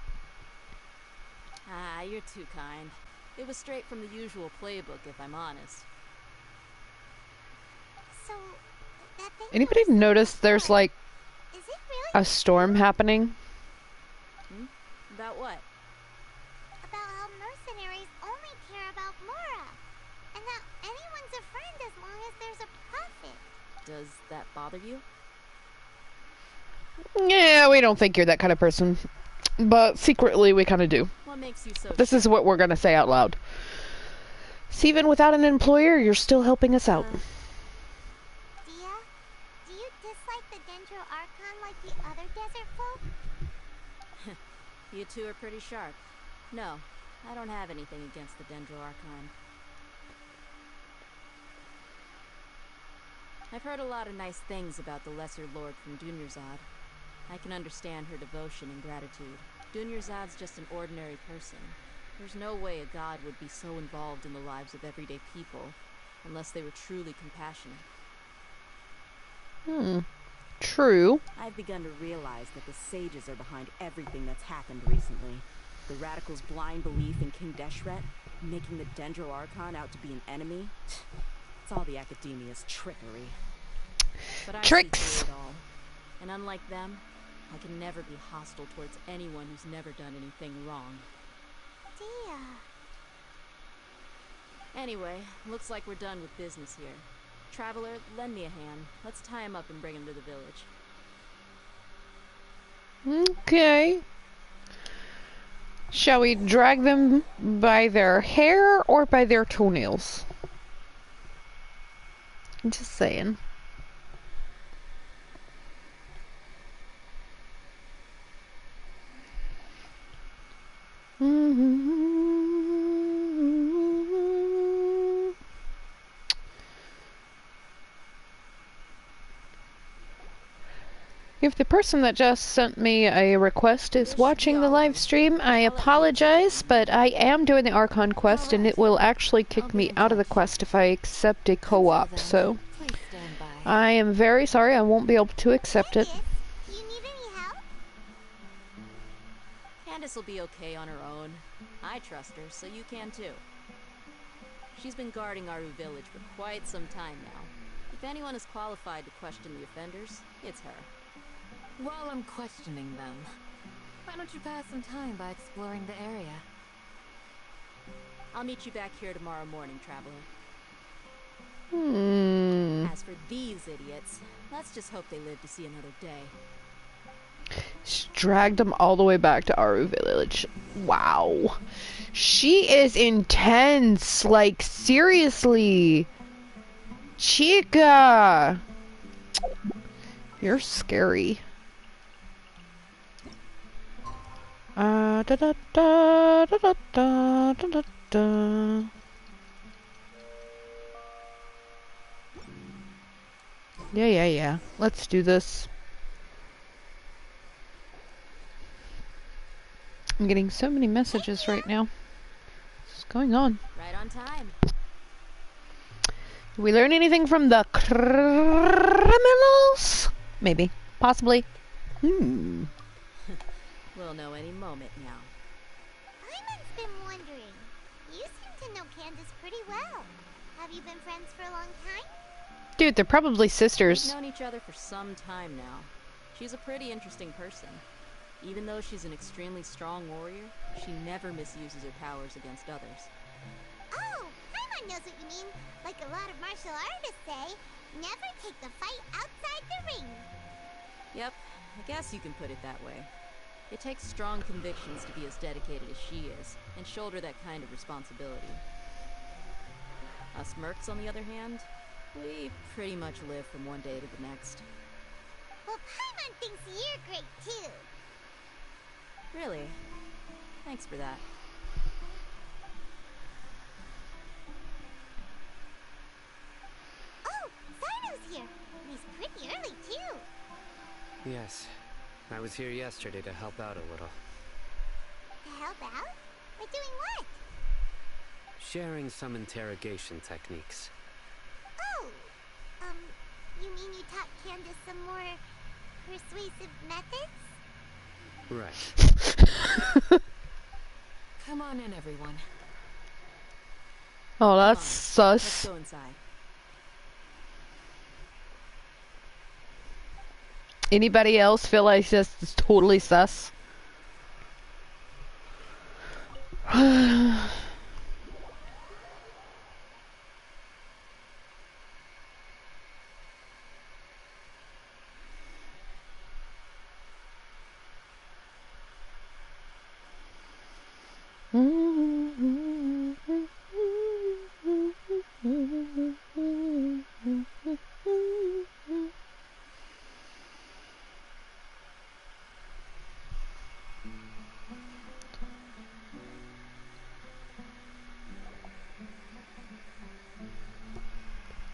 Ah, you're too kind. It was straight from the usual playbook, if I'm honest. So, that thing Anybody that was notice so there's, before, like, is it really a storm happening? About what? about how mercenaries only care about Mora? And that anyone's a friend as long as there's a profit? Does that bother you? Yeah, we don't think you're that kind of person. But secretly, we kind of do. What makes you so This is what we're going to say out loud. So even without an employer, you're still helping us out. Dia, do you dislike the Dendro Archon like the other desert folk? You two are pretty sharp. No, I don't have anything against the Dendro Archon. I've heard a lot of nice things about the Lesser Lord from Dunyarzad. I can understand her devotion and gratitude. Dunyarzad's just an ordinary person. There's no way a god would be so involved in the lives of everyday people, unless they were truly compassionate. True. I've begun to realize that the sages are behind everything that's happened recently. The radicals' blind belief in King Deshret, making the Dendro Archon out to be an enemy. It's all the academia's trickery. But I Tricks! see through it all. And unlike them, I can never be hostile towards anyone who's never done anything wrong. Dia. Anyway, looks like we're done with business here. Traveler, lend me a hand. Let's tie him up and bring him to the village. Okay. Shall we drag them by their hair or by their toenails? I'm just saying. If the person that just sent me a request is watching the live stream, I apologize, but I am doing the Archon quest, and it will actually kick me out of the quest if I accept a co-op, so I am very sorry, I won't be able to accept it. Candace, do you need any help? Candace will be okay on her own. I trust her, so you can too. She's been guarding Aru village for quite some time now. If anyone is qualified to question the offenders, it's her. While I'm questioning them, why don't you pass some time by exploring the area? I'll meet you back here tomorrow morning, Traveler. As for these idiots, let's just hope they live to see another day. She dragged them all the way back to Aru village. Wow. She is intense. Like, seriously. Chica. You're scary. Da da da da da da da da. Yeah. Let's do this. I'm getting so many messages right now. What's going on? Right on time. Did we learn anything from the criminals? Maybe. Possibly. We'll know any moment now. Iman's been wondering. You seem to know Candace pretty well. Have you been friends for a long time? Dude, they're probably sisters. We've known each other for some time now. She's a pretty interesting person. Even though she's an extremely strong warrior, she never misuses her powers against others. Oh, Paimon knows what you mean. Like a lot of martial artists say, never take the fight outside the ring. Yep, I guess you can put it that way. It takes strong convictions to be as dedicated as she is, and shoulder that kind of responsibility. Us mercs, on the other hand, we pretty much live from one day to the next. Well, Paimon thinks you're great too. Really? Thanks for that. Yes. I was here yesterday to help out a little. To help out? By doing what? Sharing some interrogation techniques. Oh! You mean you taught Candace some more persuasive methods? Right. Come on in, everyone. Oh, that's Let's sus. go inside. Anybody else feel like this is totally sus?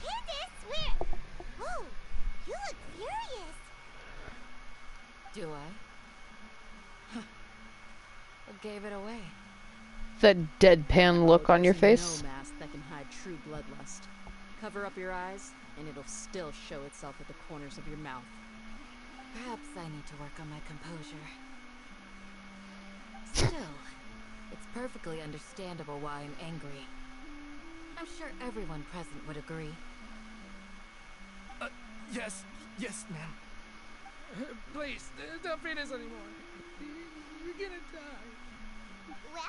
Candace, where? Whoa! You look furious! Do I? What gave it away? That deadpan look on your face. No mask that can hide true bloodlust. Cover up your eyes, and it'll still show itself at the corners of your mouth. Perhaps I need to work on my composure. Still, it's perfectly understandable why I'm angry. I'm sure everyone present would agree. Yes, ma'am. Please, don't feed us anymore. You're gonna die. Well,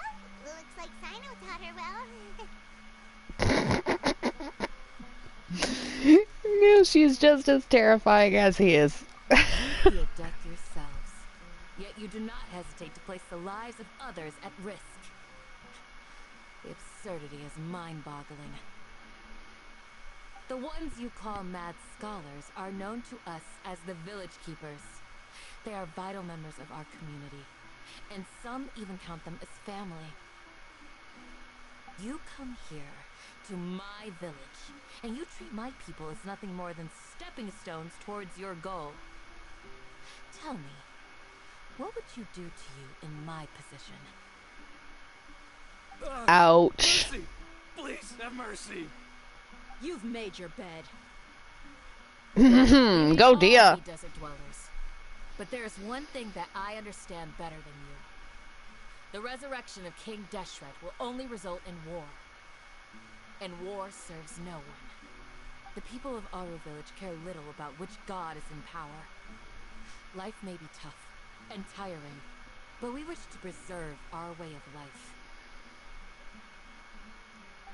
looks like Sino taught her well. No, she's just as terrifying as he is. You fear death yourselves, yet you do not hesitate to place the lives of others at risk. The absurdity is mind-boggling. The ones you call mad scholars are known to us as the Village Keepers. They are vital members of our community, and some even count them as family. You come here to my village, and you treat my people as nothing more than stepping stones towards your goal. Tell me, what would you do to you in my position? Ouch. Mercy! Please, have mercy! You've made your bed. Go, Dia. Desert dwellers. But there's one thing that I understand better than you. The resurrection of King Deshret will only result in war. And war serves no one. The people of Aru Village care little about which god is in power. Life may be tough and tiring, but we wish to preserve our way of life.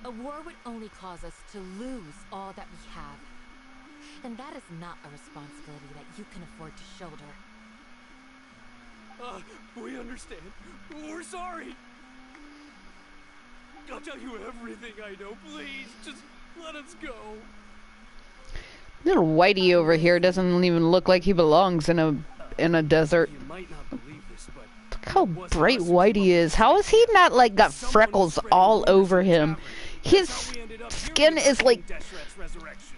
A war would only cause us to lose all that we have. And that is not a responsibility that you can afford to shoulder. We understand. We're sorry. I'll tell you everything I know. Please, just let us go. Little Whitey over here doesn't even look like he belongs in a desert. You might not believe this, but Look how bright Whitey is. How is he not like got freckles all over him? His skin is like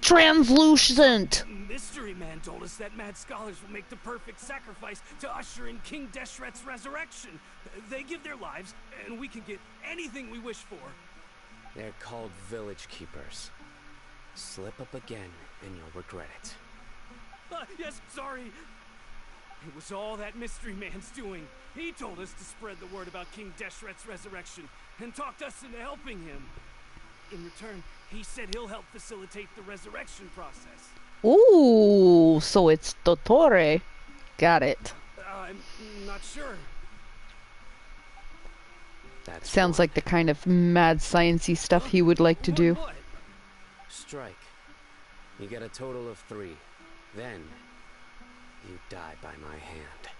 translucent. Mystery Man told us that mad scholars will make the perfect sacrifice to usher in King Deshret's resurrection. They give their lives, and we can get anything we wish for. They're called Village Keepers. Slip up again, and you'll regret it. Yes, sorry. It was all that Mystery Man's doing. He told us to spread the word about King Deshret's resurrection, and talked us into helping him. In return, he said he'll help facilitate the resurrection process. Ooh, so it's Dottore. Got it. I'm not sure. That Sounds like the kind of mad sciencey stuff he would like to do. What? Strike. You get a total of 3. Then, you die by my hand.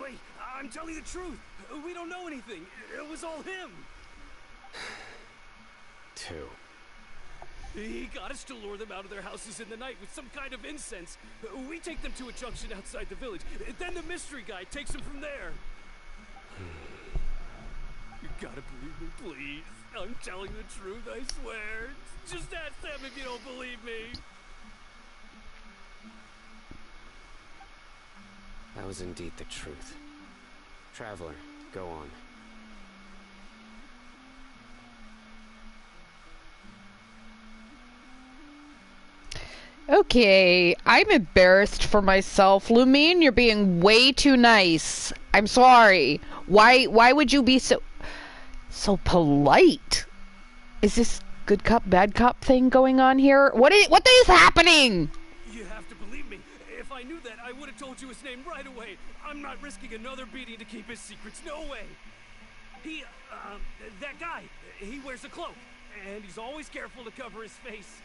Wait, I'm telling the truth. We don't know anything. It was all him. 2. He got us to lure them out of their houses in the night with some kind of incense. We take them to a junction outside the village. Then the mystery guy takes them from there. You gotta believe me, please. I'm telling the truth, I swear. Just ask them if you don't believe me. was indeed the truth. Traveler, go on. Okay, I'm embarrassed for myself. Lumine, you're being way too nice. I'm sorry. Why would you be so polite? Is this good cop, bad cop thing going on here? What is happening? You have to believe me. If I knew that, I would have told you his name right away. I'm not risking another beating to keep his secrets. No way. That guy, he wears a cloak, and he's always careful to cover his face.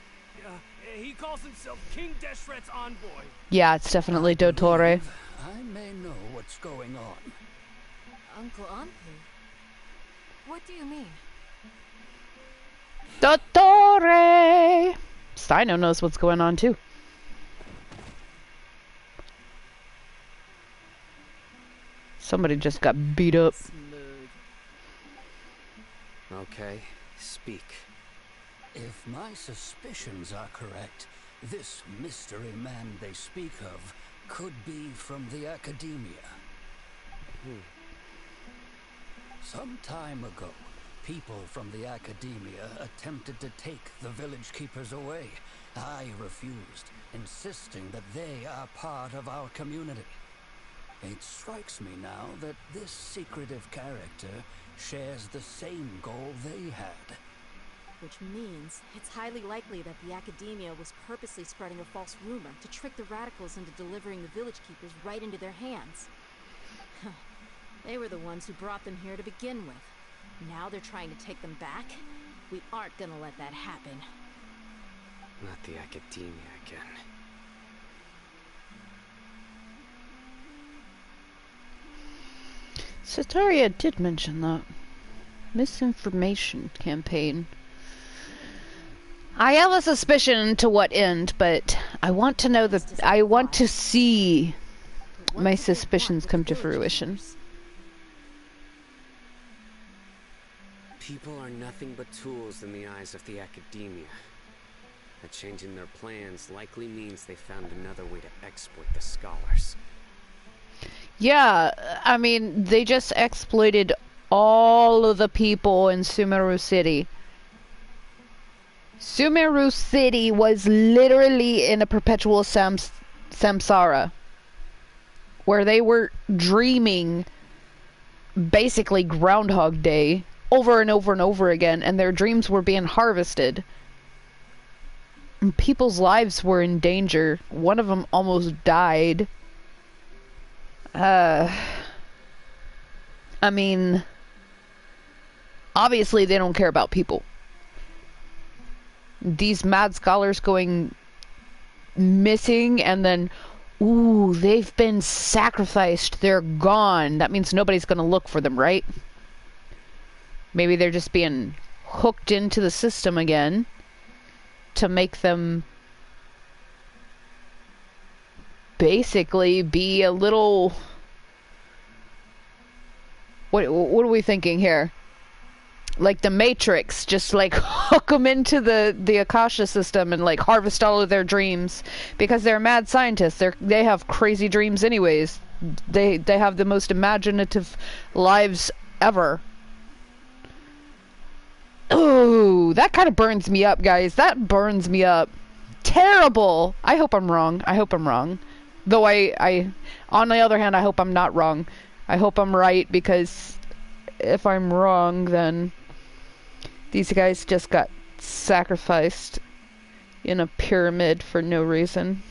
He calls himself King Deshret's envoy. Yeah, it's definitely Dottore. I may know what's going on. Uncle Anpu? What do you mean? Dottore! Steino knows what's going on too. Somebody just got beat up. Okay, speak. If my suspicions are correct, this mystery man they speak of could be from the academia. Some time ago, people from the academia attempted to take the village keepers away. I refused, insisting that they are part of our community. It strikes me now that this secretive character shares the same goal they had. Which means it's highly likely that the academia was purposely spreading a false rumor to trick the radicals into delivering the village keepers right into their hands. They were the ones who brought them here to begin with. Now they're trying to take them back? We aren't gonna let that happen. Not the academia again. Sataria did mention that. Misinformation campaign. I have a suspicion to what end, but I want to know that I want to see my suspicions come to fruition. People are nothing but tools in the eyes of the academia. A change in their plans likely means they found another way to exploit the scholars. Yeah, I mean, they just exploited all of the people in Sumeru City. Sumeru City was literally in a perpetual samsara, where they were dreaming basically Groundhog Day over and over and over again, and their dreams were being harvested. And people's lives were in danger. One of them almost died. I mean, obviously they don't care about people. These mad scholars going missing and then, ooh, they've been sacrificed, they're gone. That means nobody's gonna look for them, right? Maybe they're just being hooked into the system again to make them basically be a little... What are we thinking here? Like the Matrix, just like hook them into the Akasha system and like harvest all of their dreams, because they're mad scientists. They have crazy dreams anyways. They have the most imaginative lives ever. Ooh, that kind of burns me up, guys. That burns me up. Terrible. I hope I'm wrong. I hope I'm wrong. Though I on the other hand, I hope I'm not wrong. I hope I'm right, because if I'm wrong, then these guys just got sacrificed in a pyramid for no reason.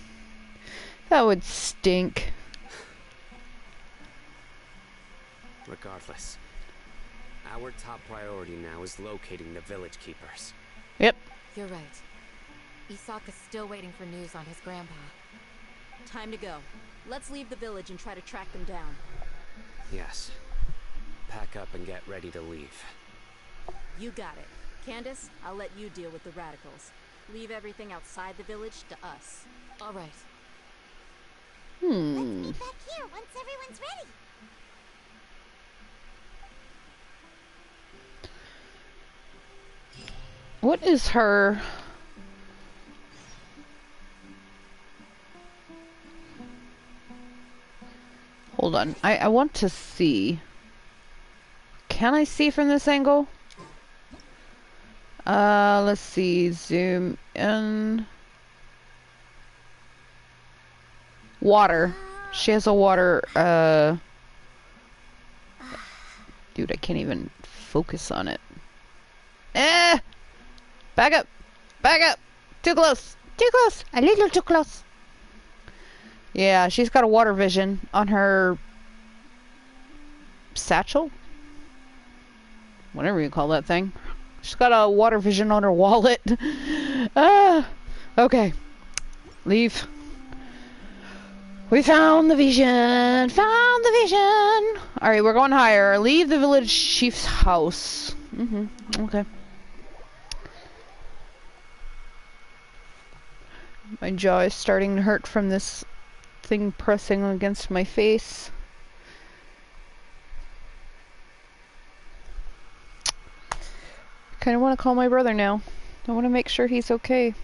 That would stink. Regardless, our top priority now is locating the village keepers. Yep. You're right. Isak is still waiting for news on his grandpa. Time to go. Let's leave the village and try to track them down. Yes. Pack up and get ready to leave. You got it. Candace, I'll let you deal with the radicals. Leave everything outside the village to us. All right. Let's meet back here once everyone's ready. What is her... on. I want to see. Can I see from this angle? Let's see. Zoom in. Water. She has a water, Dude, I can't even focus on it. Eh! Back up! Back up! Too close! Too close! A little too close! Yeah, she's got a water vision on her satchel? Whatever you call that thing. She's got a water vision on her wallet. Okay. Leave. We found the vision! Found the vision! Alright, we're going higher. Leave the village chief's house. Okay. My jaw is starting to hurt from this thing pressing against my face. I kinda wanna call my brother now. I wanna make sure he's okay.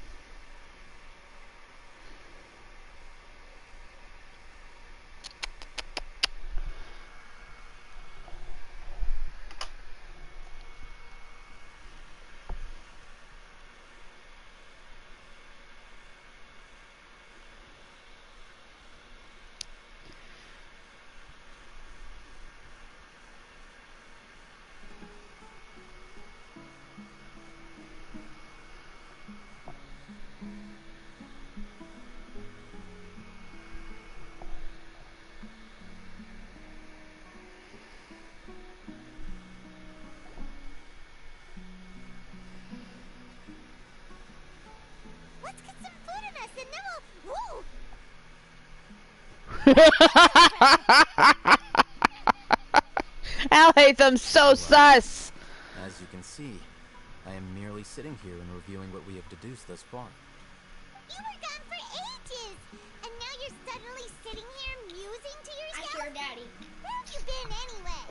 Let's get some food in us and then we'll... Al hates them so sus! As you can see, I am merely sitting here and reviewing what we have deduced thus far. You were gone for ages! And now you're suddenly sitting here musing to yourself? I hear Daddy. Where have you been anyway?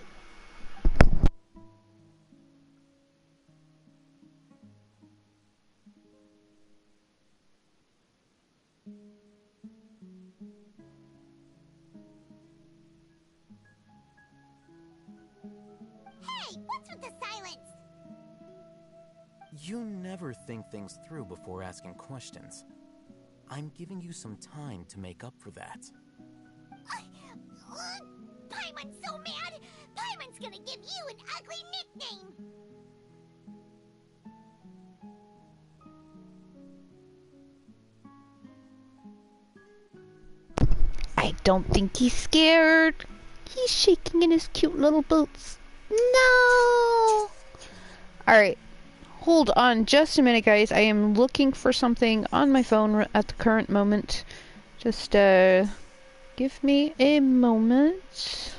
Hey, what's with the silence? You never think things through before asking questions. I'm giving you some time to make up for that. Paimon's so mad! Paimon's gonna give you an ugly nickname! I don't think he's scared. He's shaking in his cute little boots. No! Alright. Hold on just a minute, guys. I am looking for something on my phone at the current moment. Just, give me a moment.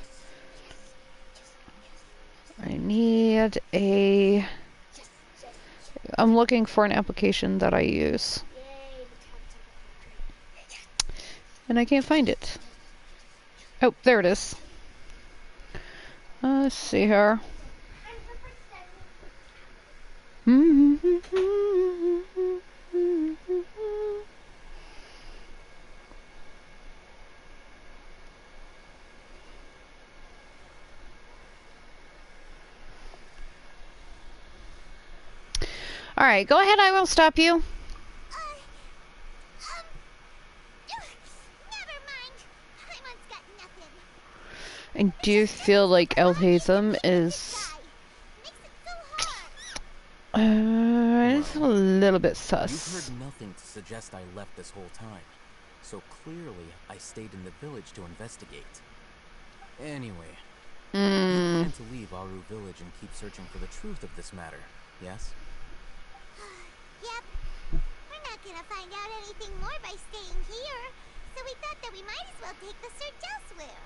I need a... I'm looking for an application that I use. And I can't find it. Oh, there it is. Let's see here. Alright, go ahead, I won't stop you. Never mind. Paimon's got nothing. And do you feel like Elhazen is... it's a little bit sus. You've heard nothing to suggest I left this whole time. So clearly, I stayed in the village to investigate. Anyway, you plan to leave Aru village and keep searching for the truth of this matter, yes? Yep. We're not gonna find out anything more by staying here, so we thought that we might as well take the search elsewhere.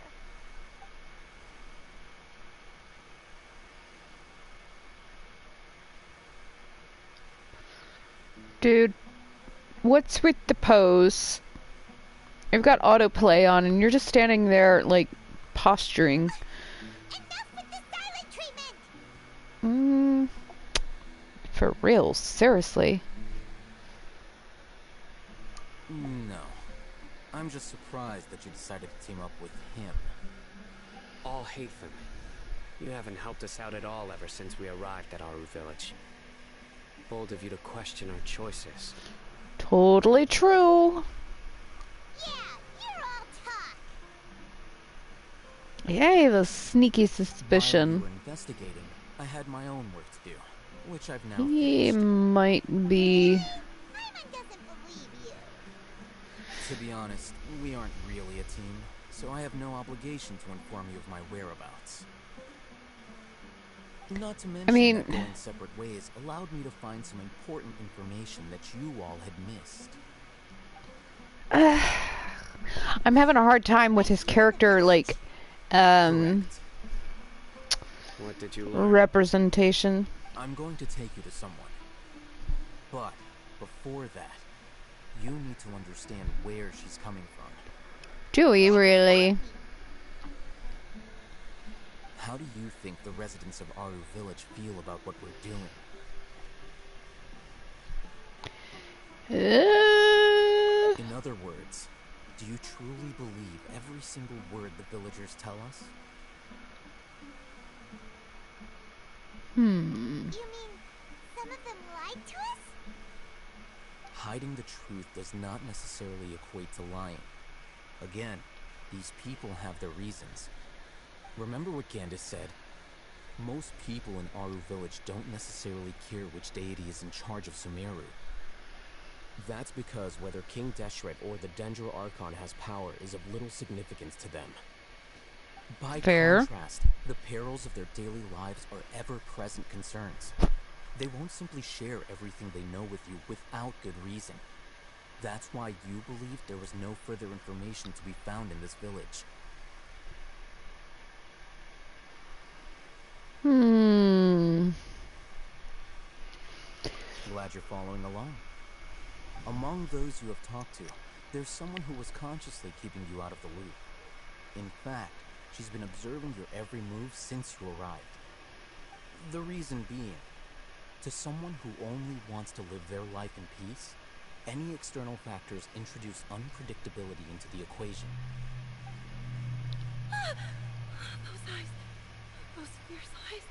Dude, what's with the pose? I've got autoplay on and you're just standing there, like, posturing. Enough with the silent treatment! For real, seriously. No. I'm just surprised that you decided to team up with him. all hate them. You haven't helped us out at all ever since we arrived at Aru Village. Bold of you to question our choices. Totally true. Yeah, you're all talk. Yay, the sneaky While you suspicion. were investigating, I had my own work to do, which I've now He finished. might be... Simon doesn't believe you. To be honest, we aren't really a team, so I have no obligation to inform you of my whereabouts. Not to mention mean- that going separate ways allowed me to find some important information that you all had missed. I'm having a hard time with his character, like, Correct. What did you learn? representation. I'm going to take you to someone. But before that, you need to understand where she's coming from. Do we really? How do you think the residents of Aru Village feel about what we're doing? In other words, do you truly believe every single word the villagers tell us? You mean some of them lied to us? Hiding the truth does not necessarily equate to lying. Again, these people have their reasons. Remember what Gandalf said? Most people in Aru Village don't necessarily care which deity is in charge of Sumeru. That's because whether King Deshret or the Dendro Archon has power is of little significance to them. By Fair. contrast, the perils of their daily lives are ever-present concerns. They won't simply share everything they know with you without good reason. That's why you believed there was no further information to be found in this village. Glad you're following along. Among those you have talked to, there's someone who was consciously keeping you out of the loop. In fact, she's been observing your every move since you arrived. The reason being, to someone who only wants to live their life in peace, any external factors introduce unpredictability into the equation. Those eyes. Those fierce eyes.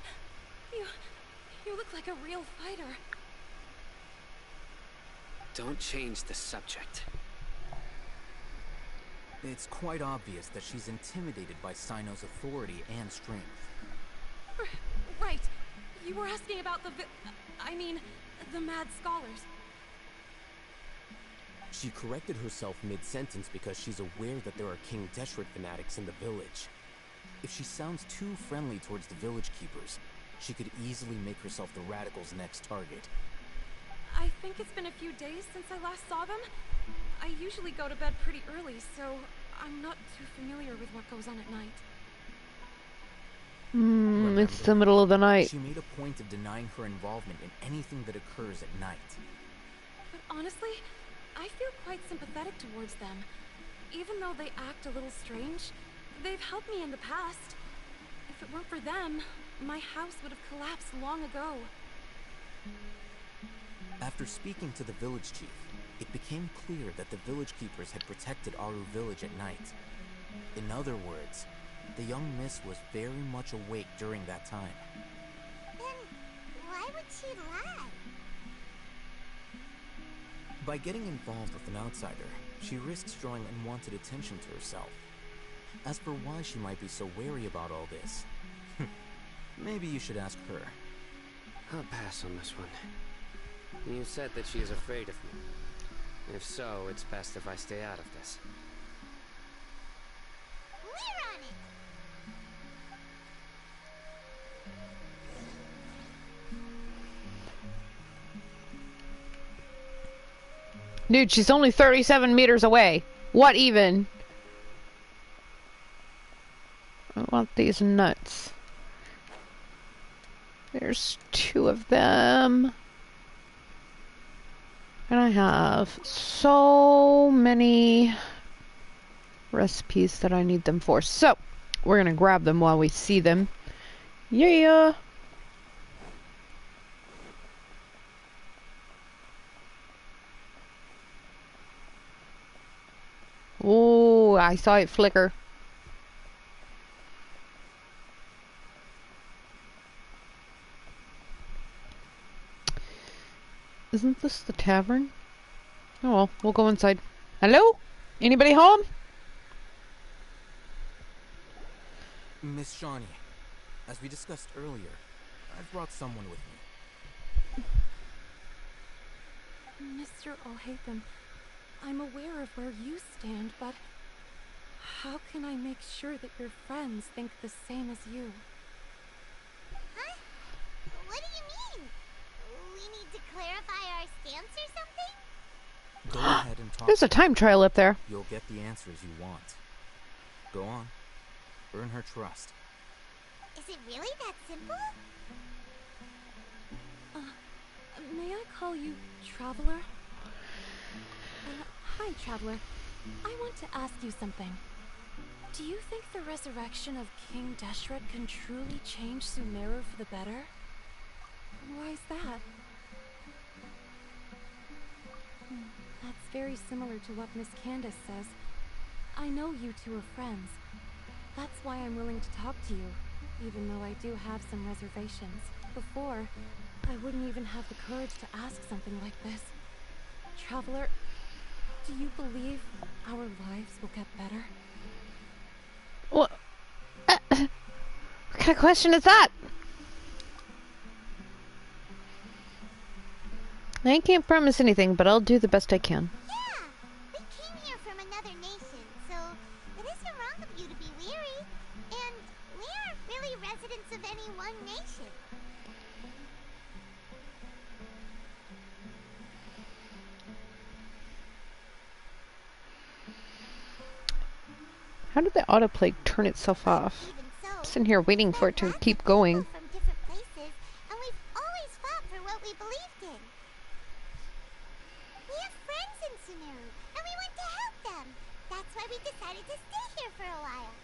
You look like a real fighter. Don't change the subject. It's quite obvious that she's intimidated by Sino's authority and strength. Right. You were asking about the the mad scholars. She corrected herself mid-sentence because she's aware that there are King Deshret fanatics in the village. If she sounds too friendly towards the village keepers, she could easily make herself the radicals' next target. I think it's been a few days since I last saw them. I usually go to bed pretty early, so I'm not too familiar with what goes on at night. It's the middle of the night. She made a point of denying her involvement in anything that occurs at night. But honestly, I feel quite sympathetic towards them. Even though they act a little strange, they've helped me in the past. If it weren't for them, my house would have collapsed long ago. After speaking to the village chief, it became clear that the village keepers had protected Aru Village at night. In other words, the young miss was very much awake during that time. Then why would she lie? By getting involved with an outsider, she risks drawing unwanted attention to herself. As for why she might be so wary about all this, maybe you should ask her. I'll pass on this one. You said that she is afraid of me. If so, it's best if I stay out of this. We're on it! Dude, she's only 37 meters away. What even? I want these nuts. There's 2 of them. And I have so many recipes that I need them for. So, we're gonna grab them while we see them. Yeah! Oh, I saw it flicker. Isn't this the tavern? Oh well, we'll go inside. Hello? Anybody home? Miss Shawnee, as we discussed earlier, I've brought someone with me. Mr. Alhaitham, I'm aware of where you stand, but how can I make sure that your friends think the same as you? Huh? What do you mean? We need to clarify our stance or something? Go ahead and talk. There's a time trial up there. You'll get the answers you want. Go on. Earn her trust. Is it really that simple? May I call you Traveler? Hi, Traveler. I want to ask you something. Do you think the resurrection of King Deshret can truly change Sumeru for the better? Why is that? That's very similar to what Miss Candace says. I know you two are friends. That's why I'm willing to talk to you, even though I do have some reservations. Before, I wouldn't even have the courage to ask something like this. Traveler, do you believe our lives will get better? What kind of question is that? I can't promise anything, but I'll do the best I can. Yeah! We came here from another nation, so it isn't wrong of you to be weary. And we aren't really residents of any one nation. How did the autoplay turn itself off? Even so, I'm sitting here waiting for it to keep going. from different places, and we've always fought for what we believed in. We have friends in Sumeru, and we want to help them. That's why we decided to stay here for a while.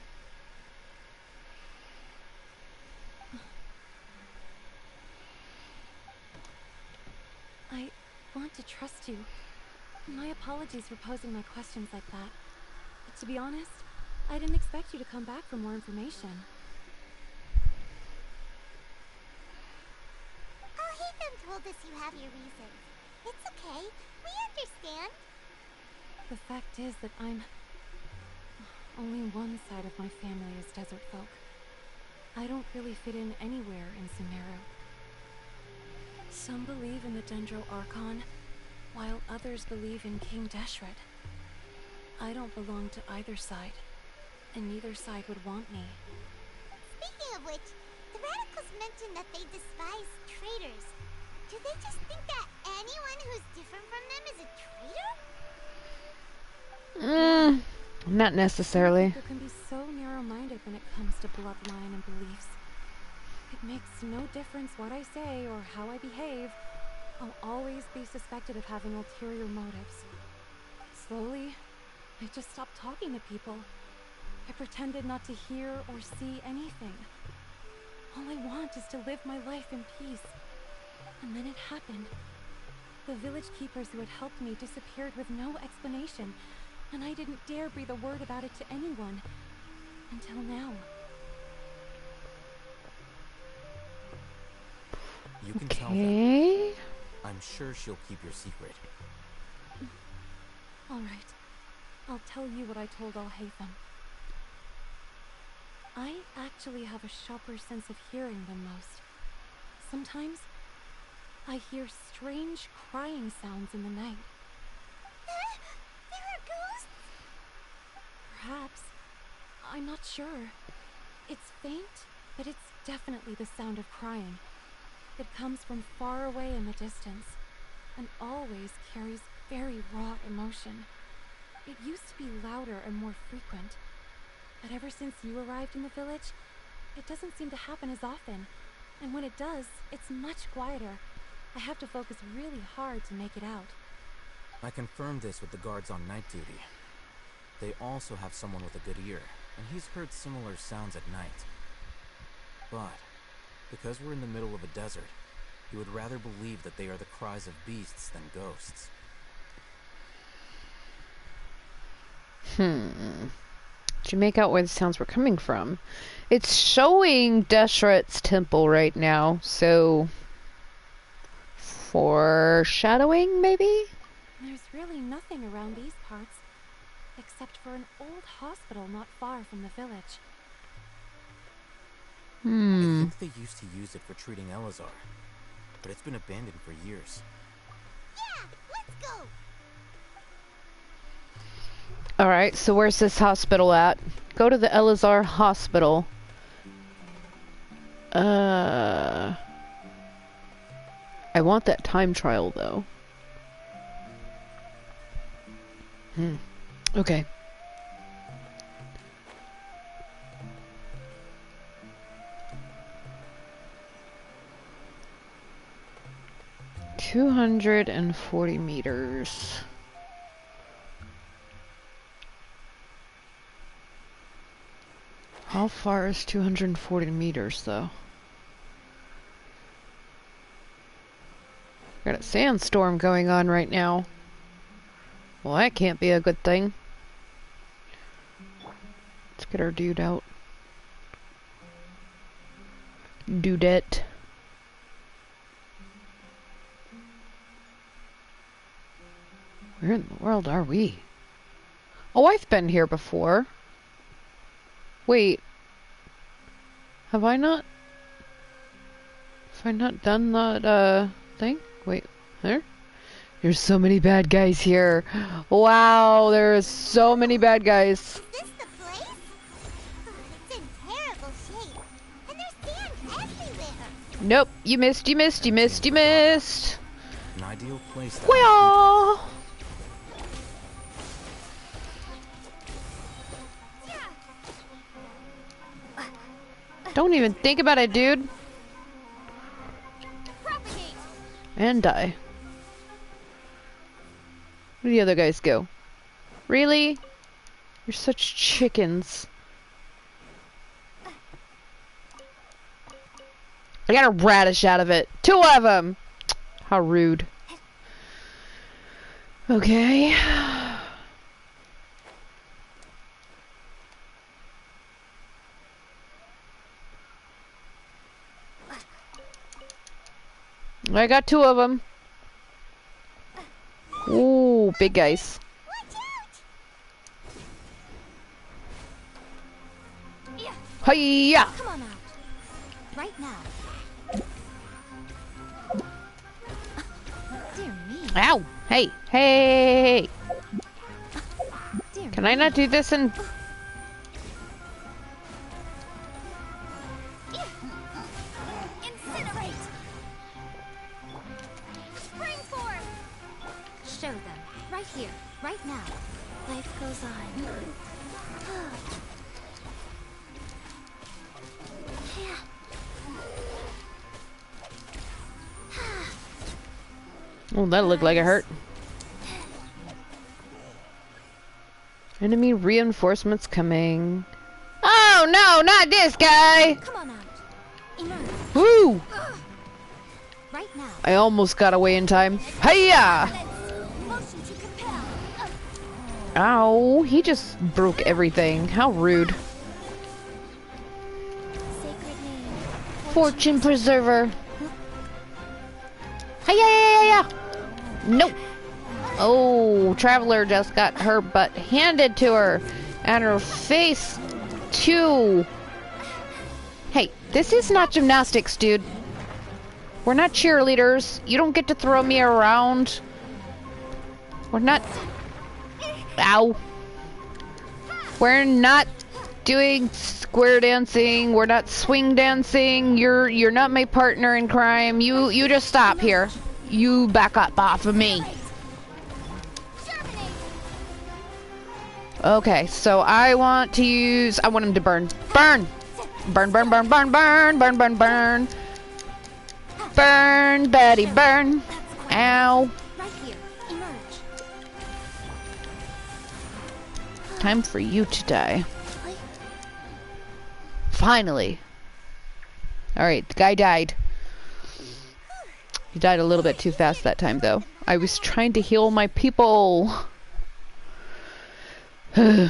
I want to trust you. My apologies for posing my questions like that. But to be honest, I didn't expect you to come back for more information. Alhaitham told us you have your reasons. It's okay. We understand. The fact is that only one side of my family is desert folk. I don't really fit in anywhere in Sumeru. Some believe in the Dendro Archon, while others believe in King Deshret. I don't belong to either side, and neither side would want me. Speaking of which, the radicals mentioned that they despise traitors. Do they just think that anyone who's different from them is a traitor? Not necessarily. People can be so narrow-minded when it comes to bloodline and beliefs. It makes no difference what I say or how I behave. I'll always be suspected of having ulterior motives. Slowly, I just stopped talking to people. I pretended not to hear or see anything. All I want is to live my life in peace. And then it happened. The village keepers who had helped me disappeared with no explanation, and I didn't dare breathe a word about it to anyone. Until now. You can tell them. Okay. I'm sure she'll keep your secret. All right. I'll tell you what I told Alhaitham. I actually have a sharper sense of hearing than most. Sometimes, I hear strange crying sounds in the night. There are ghosts? Perhaps. I'm not sure. It's faint, but it's definitely the sound of crying. It comes from far away in the distance, and always carries very raw emotion. It used to be louder and more frequent, but ever since you arrived in the village, it doesn't seem to happen as often, and when it does, it's much quieter. I have to focus really hard to make it out. I confirmed this with the guards on night duty. They also have someone with a good ear, and he's heard similar sounds at night. But because we're in the middle of a desert, he would rather believe that they are the cries of beasts than ghosts. Did you make out where the sounds were coming from? It's showing Deshret's temple right now, so Foreshadowing, maybe? There's really nothing around these parts, except for an old hospital not far from the village. I think they used to use it for treating Elazar, but it's been abandoned for years. Yeah, let's go. Alright, so where's this hospital at? Go to the Elazar Hospital. I want that time trial, though. Okay. $240 meters. How far is 240 meters, though? Got a sandstorm going on right now. Well, that can't be a good thing. Let's get our dude out. Dudette. Where in the world are we? Oh, I've been here before. Wait. Have I not done that, thing? Wait, there? There's so many bad guys here. Wow, there's so many bad guys. Is this the place? It's in terrible shape. And there's sand everywhere. Nope, you missed. An ideal place to Well. Don't even think about it, dude. Propagate. And die. Where do the other guys go? Really? You're such chickens. I got a radish out of it. 2 of them. How rude. Okay. I got 2 of them. Ooh, big guys. Hiya! Come on out. Right now. Dear me. Ow! Hey, hey! Dear Can I not do this in? Incinerate. Spring form. Show them. Right here. Right now. Life goes on. Oh, that looked like it hurt. Enemy reinforcements coming. Oh no, not this guy! Come on out. Emerge. Woo! Right now. I almost got away in time. Hiya! Motion to compel. Ow, he just broke everything. How rude. Sacred name. Fortune Preserver. Hiya! Nope. Oh, Traveler just got her butt handed to her. And her face, too. Hey, this is not gymnastics, dude. We're not cheerleaders. You don't get to throw me around. We're not... Ow. We're not doing square dancing. We're not swing dancing. You're not my partner in crime. You just stop here. You back up off of me. Okay, so I want him to burn. Burn! Burn, burn, burn, burn, burn, burn, burn, burn. Burn, Betty, burn. Ow. Right here. Emerge. Time for you to die. Finally. Alright, the guy died. He died a little bit too fast that time, though. I was trying to heal my people. Super strong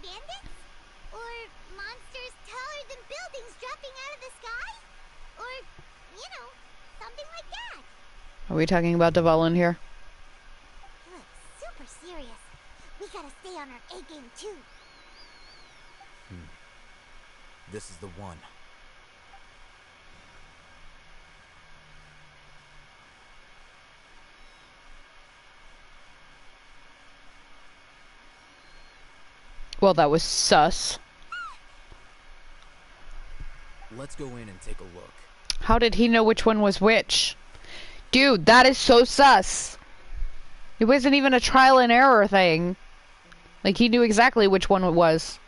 bandits? Or monsters taller than buildings dropping out of the sky? Or, something like that. Are we talking about Dvalin here? He looks super serious. We gotta stay on our A game too. This is the one. Well, that was sus. Let's go in and take a look. How did he know which one was which? Dude, that is so sus. It wasn't even a trial and error thing. Like, he knew exactly which one it was.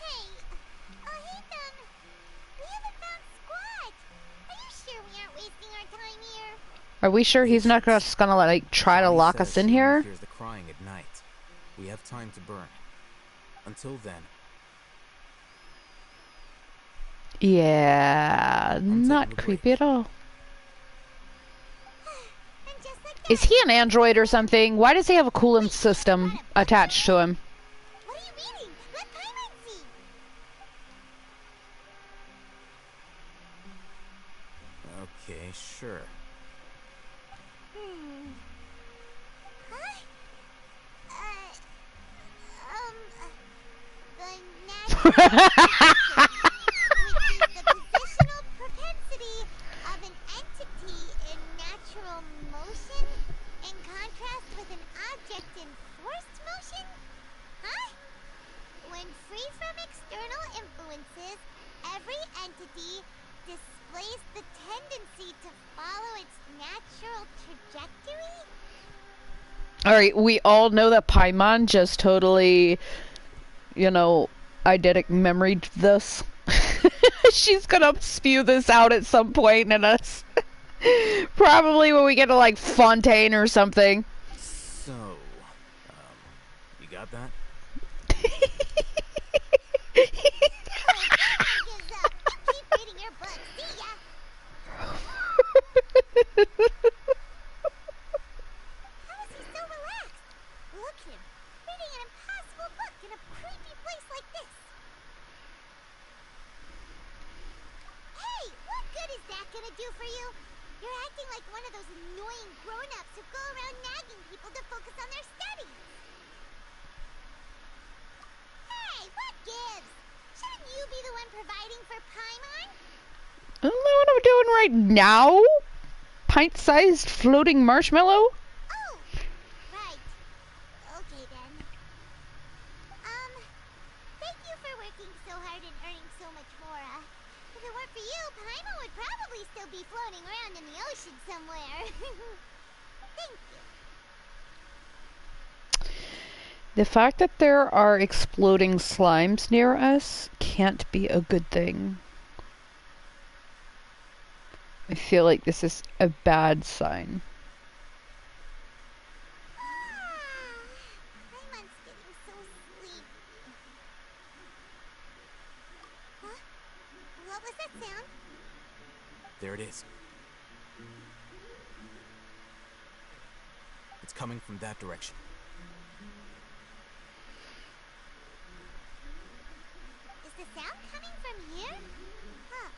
Hey, Ethan! We haven't found Squat! Are you sure we aren't wasting our time here? Are we sure he's not just gonna, like, try to Johnny lock says us in she only here? hears the crying at night. We have time to burn. Until then, Yeah, not taking a creepy break. at all. And just like that, Is he an android or something? Why does he have a coolant system attached to him? what are you reading? Let Paimon see! okay, sure. Huh? The natural which is the positional propensity of an entity in natural motion in contrast with an object in forced motion? Huh? When free from external influences, every entity displays the tendency to follow its natural trajectory? Alright, we all know that Paimon just totally, you know, eidetic memoried this. She's gonna spew this out at some point in us. Probably when we get to, like, Fontaine or something. So, you got that? Gives up. Keep reading your book. See ya. How is he so relaxed? Look at him, reading an impossible book in a creepy place like this. Hey, what good is that gonna do for you? You're acting like one of those annoying grown-ups who go around nagging people to focus on their studies. Hey, what gives? Shouldn't you be the one providing for Paimon? Isn't that what I'm doing right now? Pint-sized floating marshmallow? Oh, right. Okay then. Thank you for working so hard and earning so much more. If it weren't for you, Paimon would probably still be floating around in the ocean somewhere. Thank you. The fact that there are exploding slimes near us can't be a good thing. I feel like this is a bad sign. Paimon's getting so sleepy. Huh? What was that sound? There it is. It's coming from that direction. Is the sound coming from here? Huh.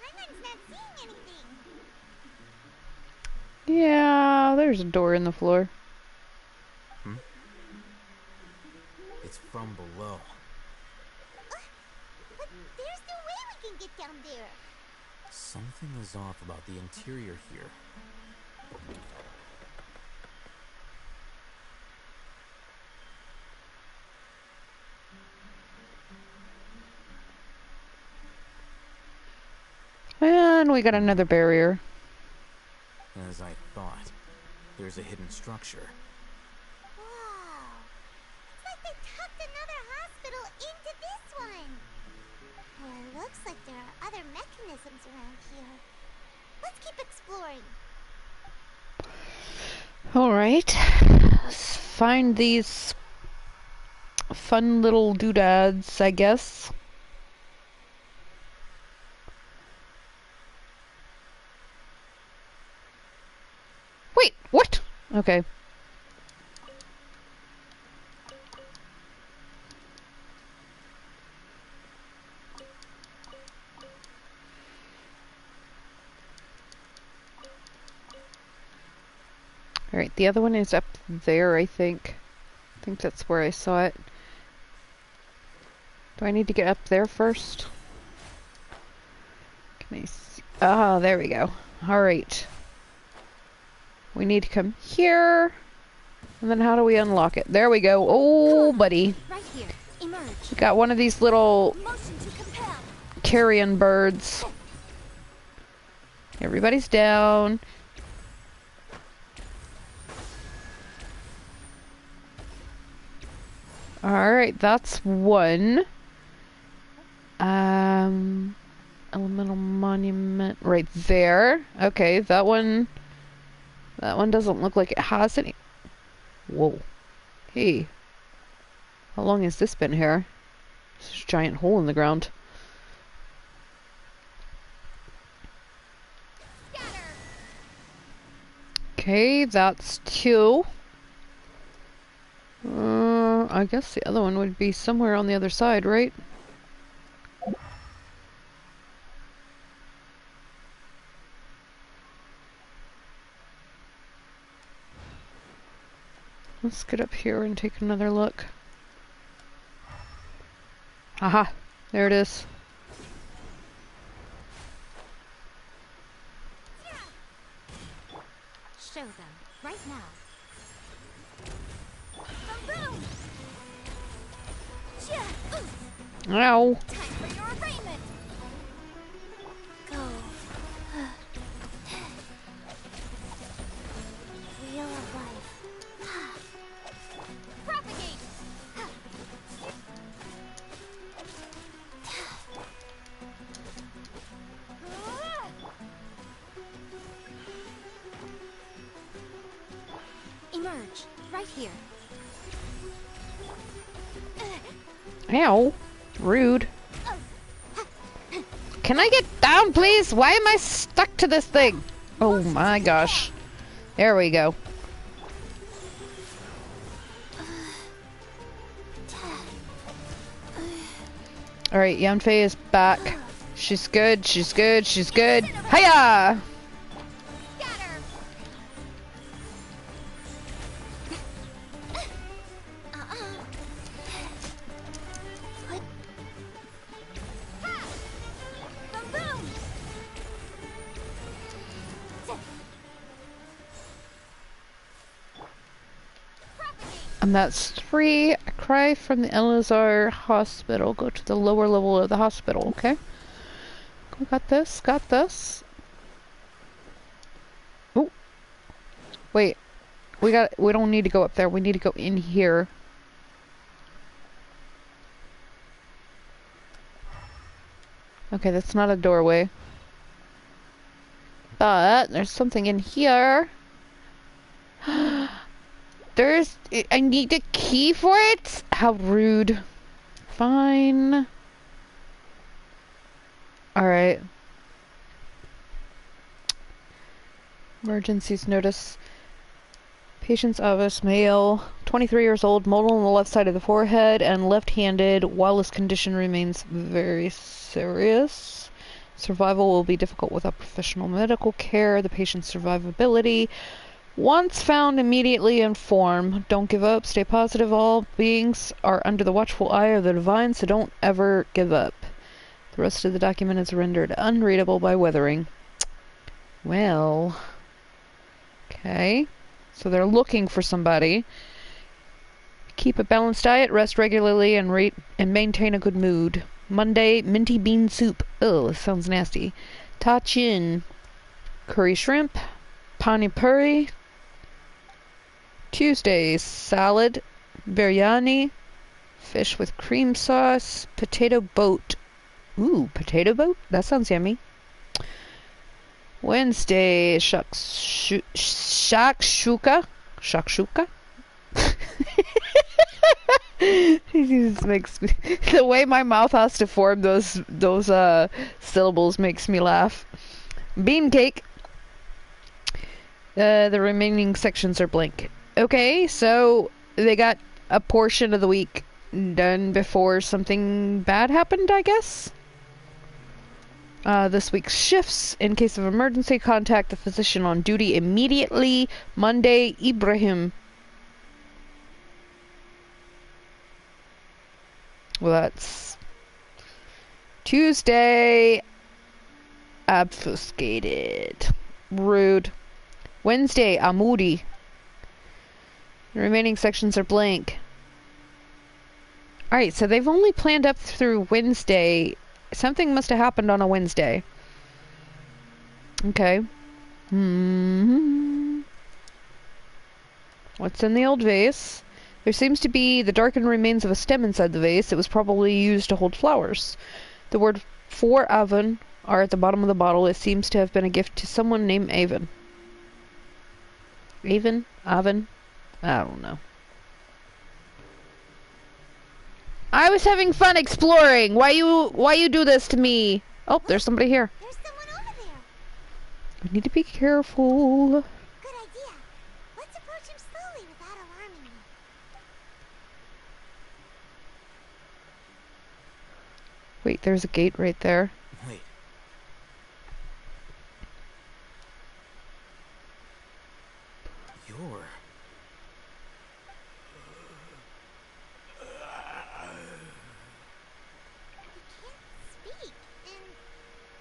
Paimon's not seeing anything. Yeah, there's a door in the floor. It's from below. But there's no way we can get down there. Something is off about the interior here. And we got another barrier. As I thought, there's a hidden structure. Wow. It's like they tucked another hospital into this one. Well, it looks like there are other mechanisms around here. Let's keep exploring. Alright. Let's find these fun little doodads, I guess. Wait, what? Okay. Alright, the other one is up there, I think. I think that's where I saw it. Do I need to get up there first? Can I see? Ah, there we go. Alright. We need to come here. And then how do we unlock it? There we go. Oh, buddy. Right here. Emerge. We got one of these little Motion to compel. carrion birds. Everybody's down. Alright, that's one. Elemental monument right there. Okay, that one doesn't look like it has any. Whoa. Hey. How long has this been here? There's a giant hole in the ground. Okay, that's two. I guess the other one would be somewhere on the other side, right? Let's get up here and take another look. Aha! There it is. Show them right now. Boom! Ow! Time for your arraignment. Go. Wheel of life. Propagate. Emerge right here. Ow! Rude. Can I get down, please? Why am I stuck to this thing? Oh my gosh. There we go. Alright, Yanfei is back. She's good, she's good, she's good. Hiya! And that's 3. A cry from the Elazar hospital. Go to the lower level of the hospital, okay? We got this, got this. Oh. Wait. We don't need to go up there. We need to go in here. Okay, that's not a doorway. But there's something in here. I need a key for it? How rude. Fine. Alright. Emergencies notice. Patient's obvious male, 23 years old, mole on the left side of the forehead, and left-handed. While his condition remains very serious, survival will be difficult without professional medical care. The patient's survivability. Once found, immediately inform. Don't give up. Stay positive. All beings are under the watchful eye of the divine, so don't ever give up. The rest of the document is rendered unreadable by weathering. Well. Okay. So they're looking for somebody. Keep a balanced diet, rest regularly, and maintain a good mood. Monday, minty bean soup. Oh, this sounds nasty. Tachin. Curry shrimp. Pani puri. Tuesday, salad, biryani, fish with cream sauce, potato boat. Ooh, potato boat? That sounds yummy. Wednesday, shakshuka. Shakshuka? He just makes me... The way my mouth has to form those syllables makes me laugh. Bean cake. The remaining sections are blank. Okay, so they got a portion of the week done before something bad happened, I guess? This week's shifts. In case of emergency, contact the physician on duty immediately. Monday, Ibrahim. Well, that's Tuesday, obfuscated. Rude. Wednesday, Amudi. The remaining sections are blank. Alright, so they've only planned up through Wednesday. Something must have happened on a Wednesday. Okay. What's in the old vase? There seems to be the darkened remains of a stem inside the vase. It was probably used to hold flowers. The word for Avon are at the bottom of the bottle. It seems to have been a gift to someone named Avon. Avon? Avon? I don't know. I was having fun exploring. Why you do this to me? Oh, there's somebody here. There's someone over there. We need to be careful. Good idea. Let's approach him slowly without alarming him. Wait, there's a gate right there. Wait. You're... He can't speak, and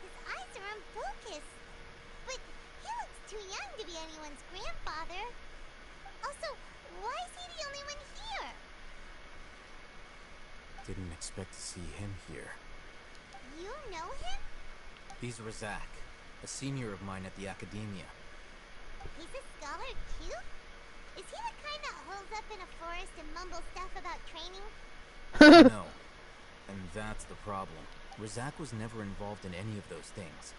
his eyes are unfocused. But he looks too young to be anyone's grandfather. Also, why is he the only one here? Didn't expect to see him here. You know him? He's Razak, a senior of mine at the Academia. He's a scholar too? Is he the kind that holds up in a forest and mumbles stuff about training? No. And that's the problem. Razak was never involved in any of those things.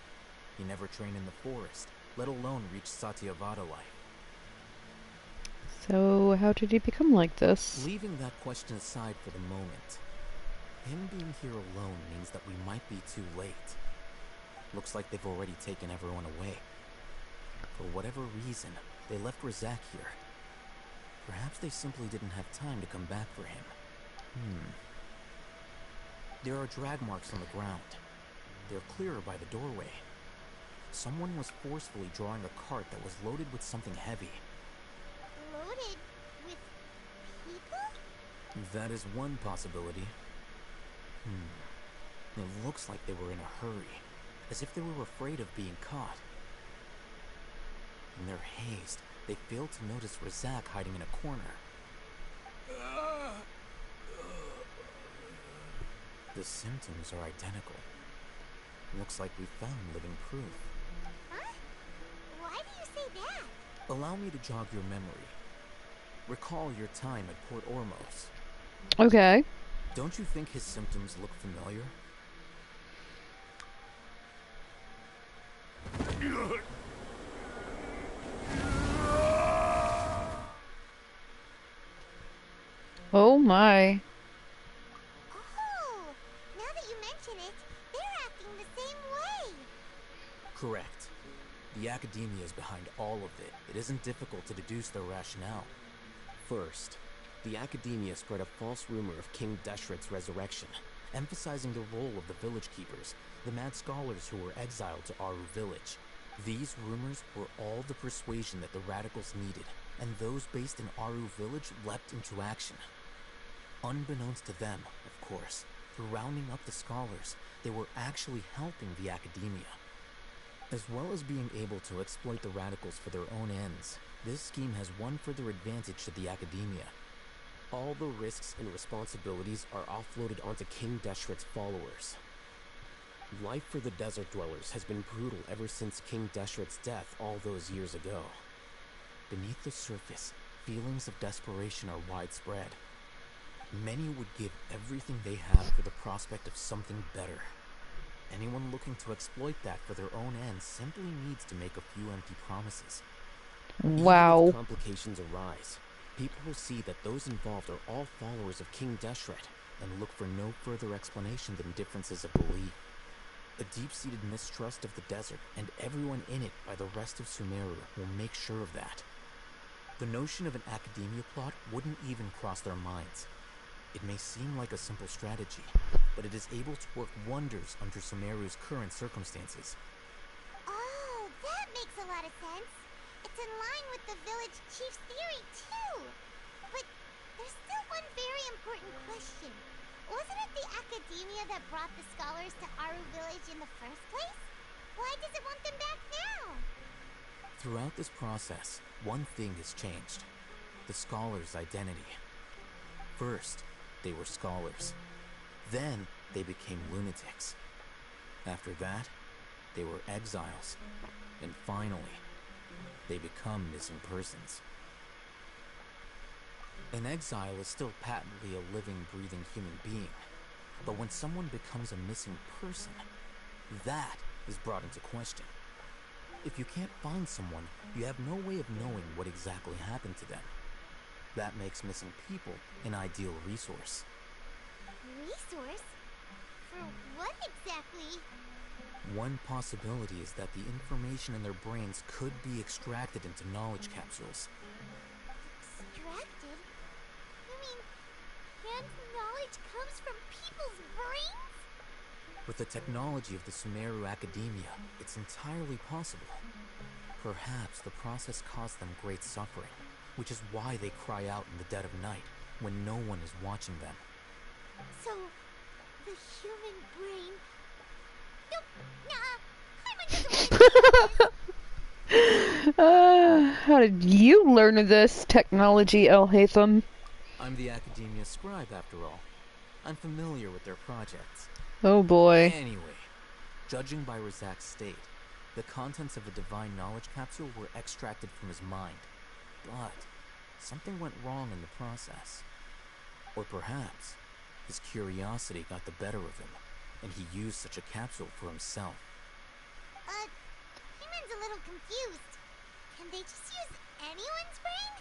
He never trained in the forest, let alone reach Satyavada life. So, how did he become like this? Leaving that question aside for the moment, him being here alone means that we might be too late. Looks like they've already taken everyone away. For whatever reason, they left Razak here. Perhaps they simply didn't have time to come back for him. There are drag marks on the ground. They're clearer by the doorway. Someone was forcefully drawing a cart that was loaded with something heavy. Loaded with people? That is one possibility. It looks like they were in a hurry, as if they were afraid of being caught. In their haste, they failed to notice Razak hiding in a corner. The symptoms are identical. Looks like we found living proof. Huh? Why do you say that? Allow me to jog your memory. Recall your time at Port Ormos. Okay. Don't you think his symptoms look familiar? Oh my. Oh, now that you mention it, they're acting the same way. Correct. The Academia is behind all of it. It isn't difficult to deduce their rationale. First, the Academia spread a false rumor of King Deshret's resurrection, emphasizing the role of the village keepers, the mad scholars who were exiled to Aru village. These rumors were all the persuasion that the radicals needed, and those based in Aru village leapt into action. Unbeknownst to them, of course, through rounding up the scholars, they were actually helping the Academia. As well as being able to exploit the radicals for their own ends, this scheme has one further advantage to the Academia. All the risks and responsibilities are offloaded onto King Deshret's followers. Life for the desert dwellers has been brutal ever since King Deshret's death all those years ago. Beneath the surface, feelings of desperation are widespread. Many would give everything they have for the prospect of something better. Anyone looking to exploit that for their own ends simply needs to make a few empty promises. Wow. Even if complications arise, people will see that those involved are all followers of King Deshret and look for no further explanation than differences of belief. A deep-seated mistrust of the desert and everyone in it by the rest of Sumeru will make sure of that. The notion of an academia plot wouldn't even cross their minds. It may seem like a simple strategy, but it is able to work wonders under Sumeru's current circumstances. Oh, that makes a lot of sense. It's in line with the village chief's theory, too. But there's still one very important question. Wasn't it the academia that brought the scholars to Aru Village in the first place? Why does it want them back now? Throughout this process, one thing has changed. The scholars' identity. First, they were scholars. Then, they became lunatics. After that, they were exiles. And finally, they become missing persons. An exile is still patently a living, breathing human being. But when someone becomes a missing person, that is brought into question. If you can't find someone, you have no way of knowing what exactly happened to them. That makes missing people an ideal resource. Resource? For what exactly? One possibility is that the information in their brains could be extracted into knowledge capsules. Extracted? You mean, and knowledge comes from people's brains? With the technology of the Sumeru Academia, it's entirely possible. Perhaps the process caused them great suffering, which is why they cry out in the dead of night, when no one is watching them. So, the human brain... Nope, nah, How did you learn of this technology, El Hatham? I'm the Academia scribe, after all. I'm familiar with their projects. Oh boy. Anyway, judging by Razak's state, the contents of the divine knowledge capsule were extracted from his mind. But something went wrong in the process. Or perhaps his curiosity got the better of him, and he used such a capsule for himself. He-Man's a little confused. Can they just use anyone's brain?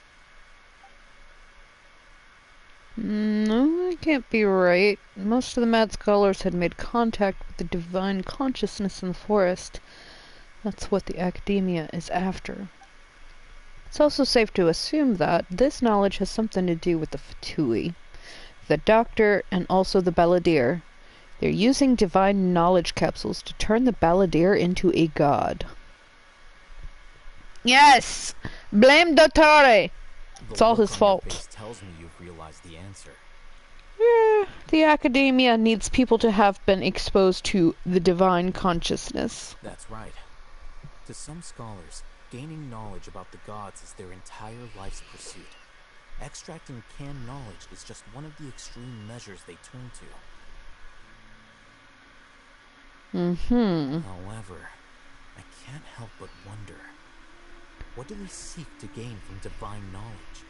No, that can't be right. Most of the mad scholars had made contact with the divine consciousness in the forest. That's what the academia is after. It's also safe to assume that this knowledge has something to do with the Fatui, the Doctor, and also the Balladeer. They're using divine knowledge capsules to turn the Balladeer into a god. Yes! Blame Dottore! It's all his fault. The look on your face tells me you've realized the answer. The academia needs people to have been exposed to the divine consciousness. That's right. To some scholars, gaining knowledge about the gods is their entire life's pursuit. Extracting canned knowledge is just one of the extreme measures they turn to. However, I can't help but wonder, what do they seek to gain from divine knowledge?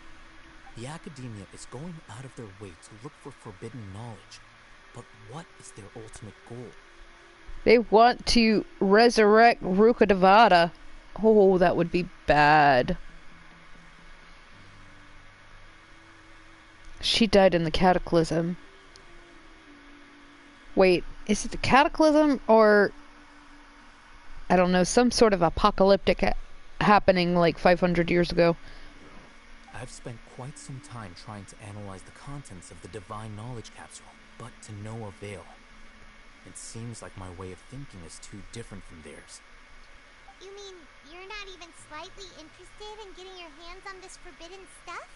The academia is going out of their way to look for forbidden knowledge, but what is their ultimate goal? They want to resurrect Rukkhadevata. Oh, that would be bad. She died in the cataclysm. Wait, is it the cataclysm or... I don't know, some sort of apocalyptic happening like 500 years ago? I've spent quite some time trying to analyze the contents of the divine knowledge capsule, but to no avail. It seems like my way of thinking is too different from theirs. You mean you're not even slightly interested in getting your hands on this forbidden stuff?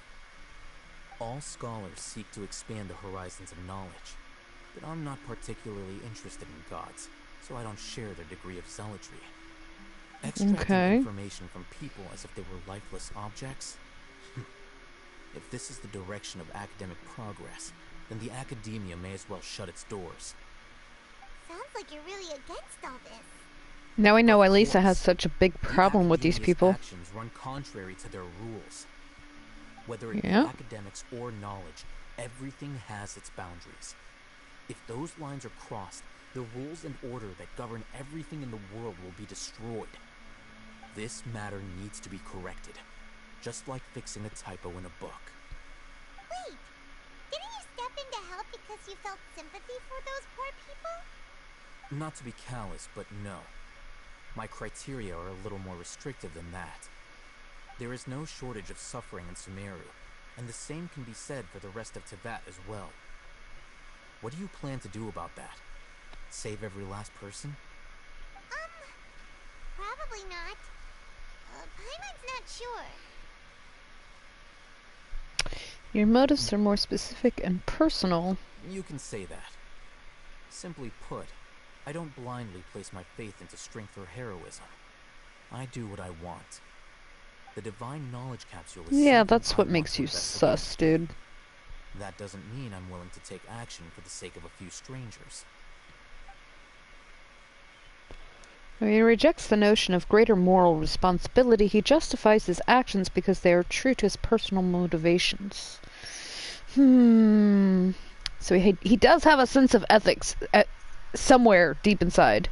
All scholars seek to expand the horizons of knowledge, but I'm not particularly interested in gods, so I don't share their degree of zealotry. Extracting information from people as if they were lifeless objects? If this is the direction of academic progress, then the academia may as well shut its doors. Sounds like you're really against all this. Now I know why Lisa has such a big problem with these people. Actions run contrary to their rules. Whether it be academics or knowledge, everything has its boundaries. If those lines are crossed, the rules and order that govern everything in the world will be destroyed. This matter needs to be corrected, just like fixing a typo in a book. Wait, didn't you step in to help because you felt sympathy for those poor people? Not to be callous, but no. My criteria are a little more restrictive than that. There is no shortage of suffering in Sumeru, and the same can be said for the rest of Tibet as well. What do you plan to do about that? Save every last person? Probably not. Paimon's not sure. Your motives are more specific and personal. You can say that. Simply put, I don't blindly place my faith into strength or heroism. I do what I want. The divine knowledge capsule is Yeah, something that's I what want makes to you investigate. sus, dude. That doesn't mean I'm willing to take action for the sake of a few strangers. When he rejects the notion of greater moral responsibility, he justifies his actions because they are true to his personal motivations. So he does have a sense of ethics somewhere deep inside.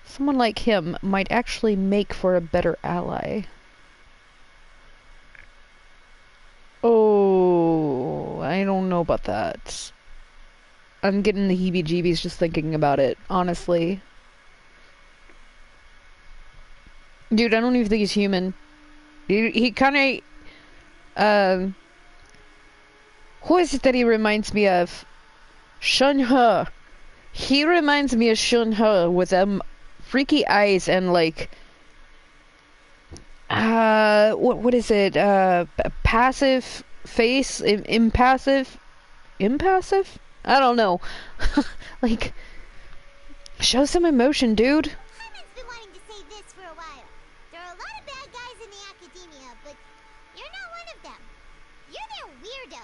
Someone like him might actually make for a better ally. Oh, I don't know about that. I'm getting the heebie-jeebies just thinking about it, honestly. Dude, I don't even think he's human. He kind of... who is it that he reminds me of? Shun-He. He reminds me of Shun-He with freaky eyes and like... what is it? Passive face? Impassive? Impassive? I don't know. Like, show some emotion, dude. Paimon's been wanting to say this for a while. There are a lot of bad guys in the academia, but you're not one of them. You're their weirdo.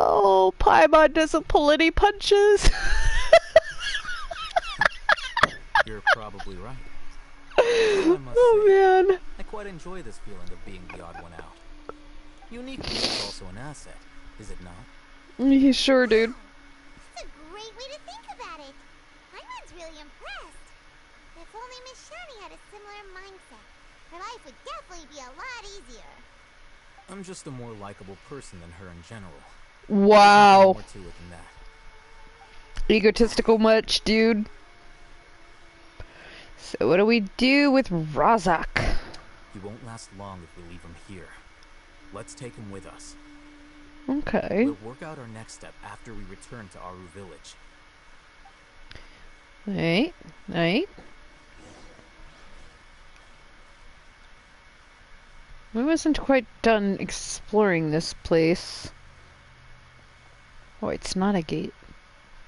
Oh, Paimon doesn't pull any punches. You're probably right. I must Oh, say, man. I quite enjoy this feeling of being the odd one out. Uniqueness is also an asset, is it not? You sure, dude? That's a great way to think about it. Paimon's really impressed. If only Miss Shani had a similar mindset, her life would definitely be a lot easier. I'm just a more likable person than her in general. Wow. More to it than that. Egotistical much, dude? So what do we do with Razak? He won't last long if we leave him here. Let's take him with us. Okay. We'll work out our next step after we return to Aru Village. Right. I wasn't quite done exploring this place. Oh, it's not a gate.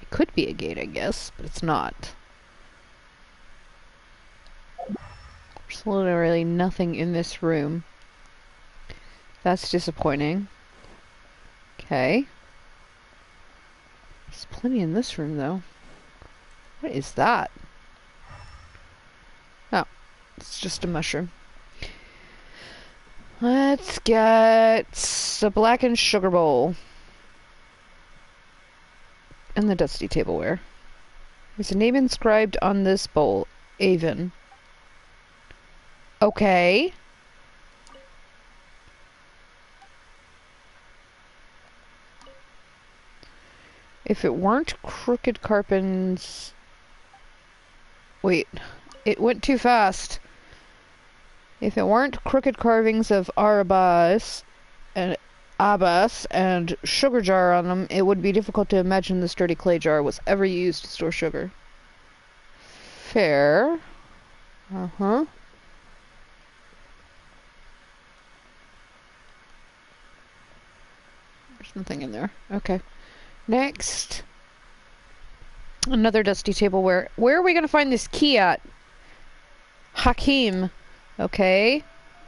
It could be a gate, I guess, but it's not. There's literally nothing in this room. That's disappointing. Okay. There's plenty in this room, though. What is that? Oh, it's just a mushroom. Let's get the blackened sugar bowl. And the dusty tableware. There's a name inscribed on this bowl. Avon. Okay. If it weren't Crooked Carpin's... Wait. It went too fast. If it weren't crooked carvings of Abbas and sugar jar on them, it would be difficult to imagine this dirty clay jar was ever used to store sugar. Fair. Uh-huh. There's nothing in there. Okay. Next. Another dusty tableware. Where are we going to find this key at? Hakim. Okay.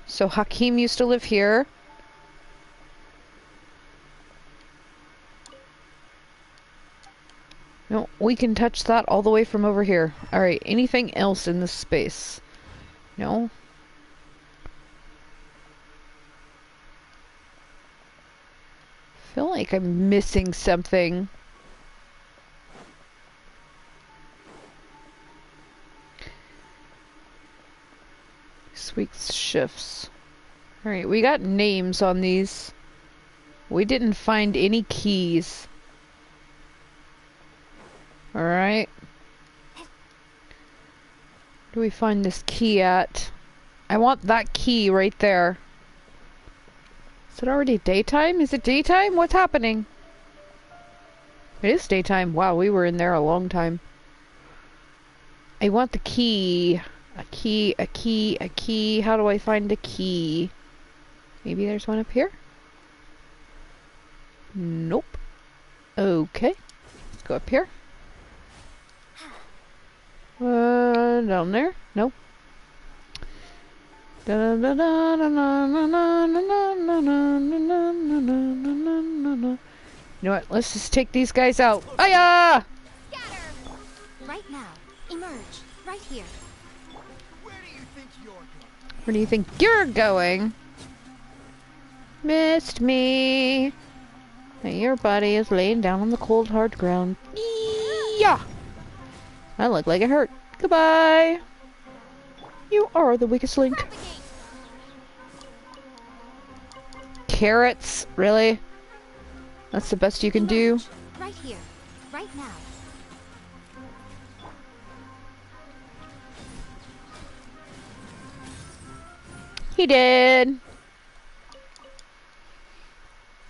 So Hakim used to live here. No, we can touch that all the way from over here. Alright, anything else in this space? No? I feel like I'm missing something. This week's shifts. Alright, we got names on these. We didn't find any keys. Alright. Where do we find this key at? I want that key right there. Is it already daytime? Is it daytime? What's happening? It is daytime. Wow, we were in there a long time. I want the key. A key, a key, a key. How do I find a key? Maybe there's one up here? Nope. Okay. Let's go up here. Down there? Nope. You know what? Let's just take these guys out. Aya! Scatter! Right now. Emerge. Right here. Where do you think you're going? Missed me. And your body is laying down on the cold, hard ground. Yeah. I look like it hurt. Goodbye. You are the weakest link. Carrots? Really? That's the best you can do? Right here. Right now. He did.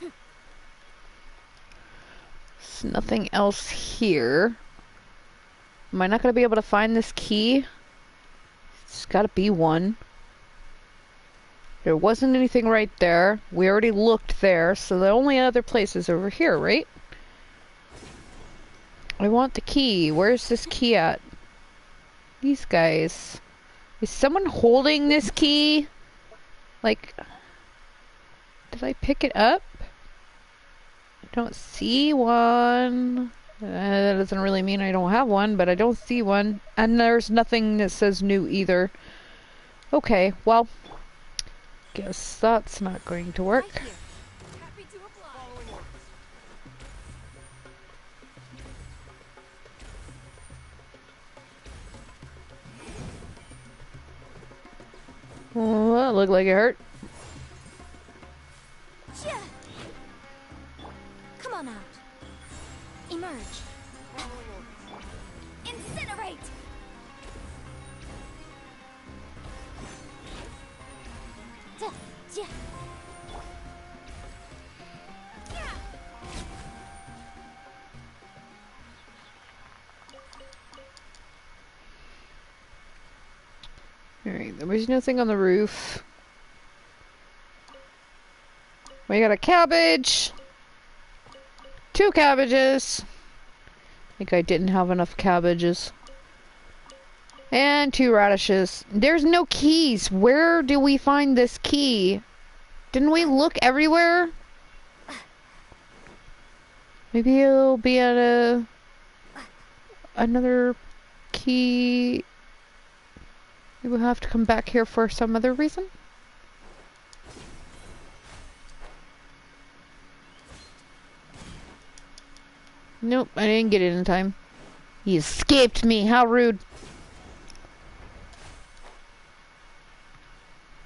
There's nothing else here. Am I not going to be able to find this key? It's got to be one. There wasn't anything right there. We already looked there, so the only other place is over here, right? I want the key. Where's this key at? These guys. Is someone holding this key? Like, did I pick it up? I don't see one. That doesn't really mean I don't have one, but I don't see one. And there's nothing that says new either. Okay, well, guess that's not going to work. Happy to apply. Oh, that looked like it hurt. Come on out. Emerge. Incinerate! Alright, there was nothing on the roof. We got a cabbage! 2 cabbages! I think I didn't have enough cabbages. And 2 radishes. There's no keys! Where do we find this key? Didn't we look everywhere? Maybe it'll be at another key. We will have to come back here for some other reason. Nope, I didn't get it in time. He escaped me, how rude.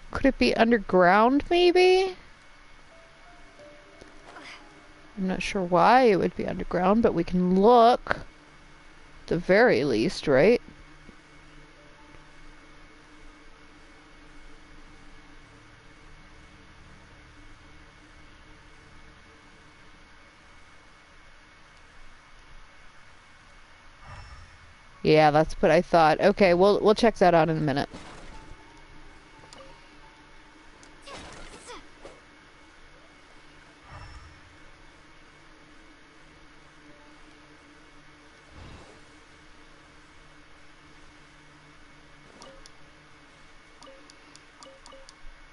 Could it be underground, maybe? I'm not sure why it would be underground, but we can look. At the very least, right? Yeah, that's what I thought. Okay, we'll check that out in a minute.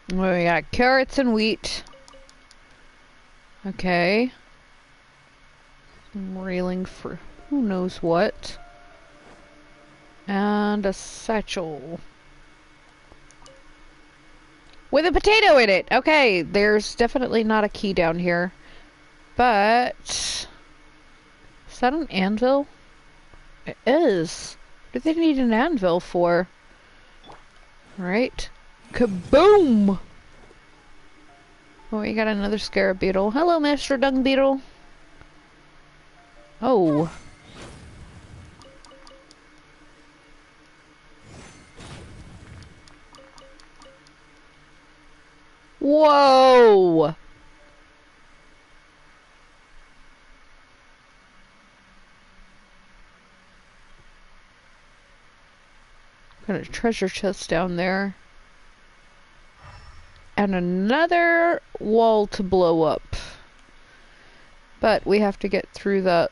We got carrots and wheat. Okay. Some railing for who knows what. And a satchel. With a potato in it! Okay, there's definitely not a key down here. But... is that an anvil? It is. What do they need an anvil for? Alright. Kaboom! Oh, we got another scarab beetle. Hello, Master Dung Beetle. Oh. Whoa! Got a treasure chest down there. And another wall to blow up. But we have to get through that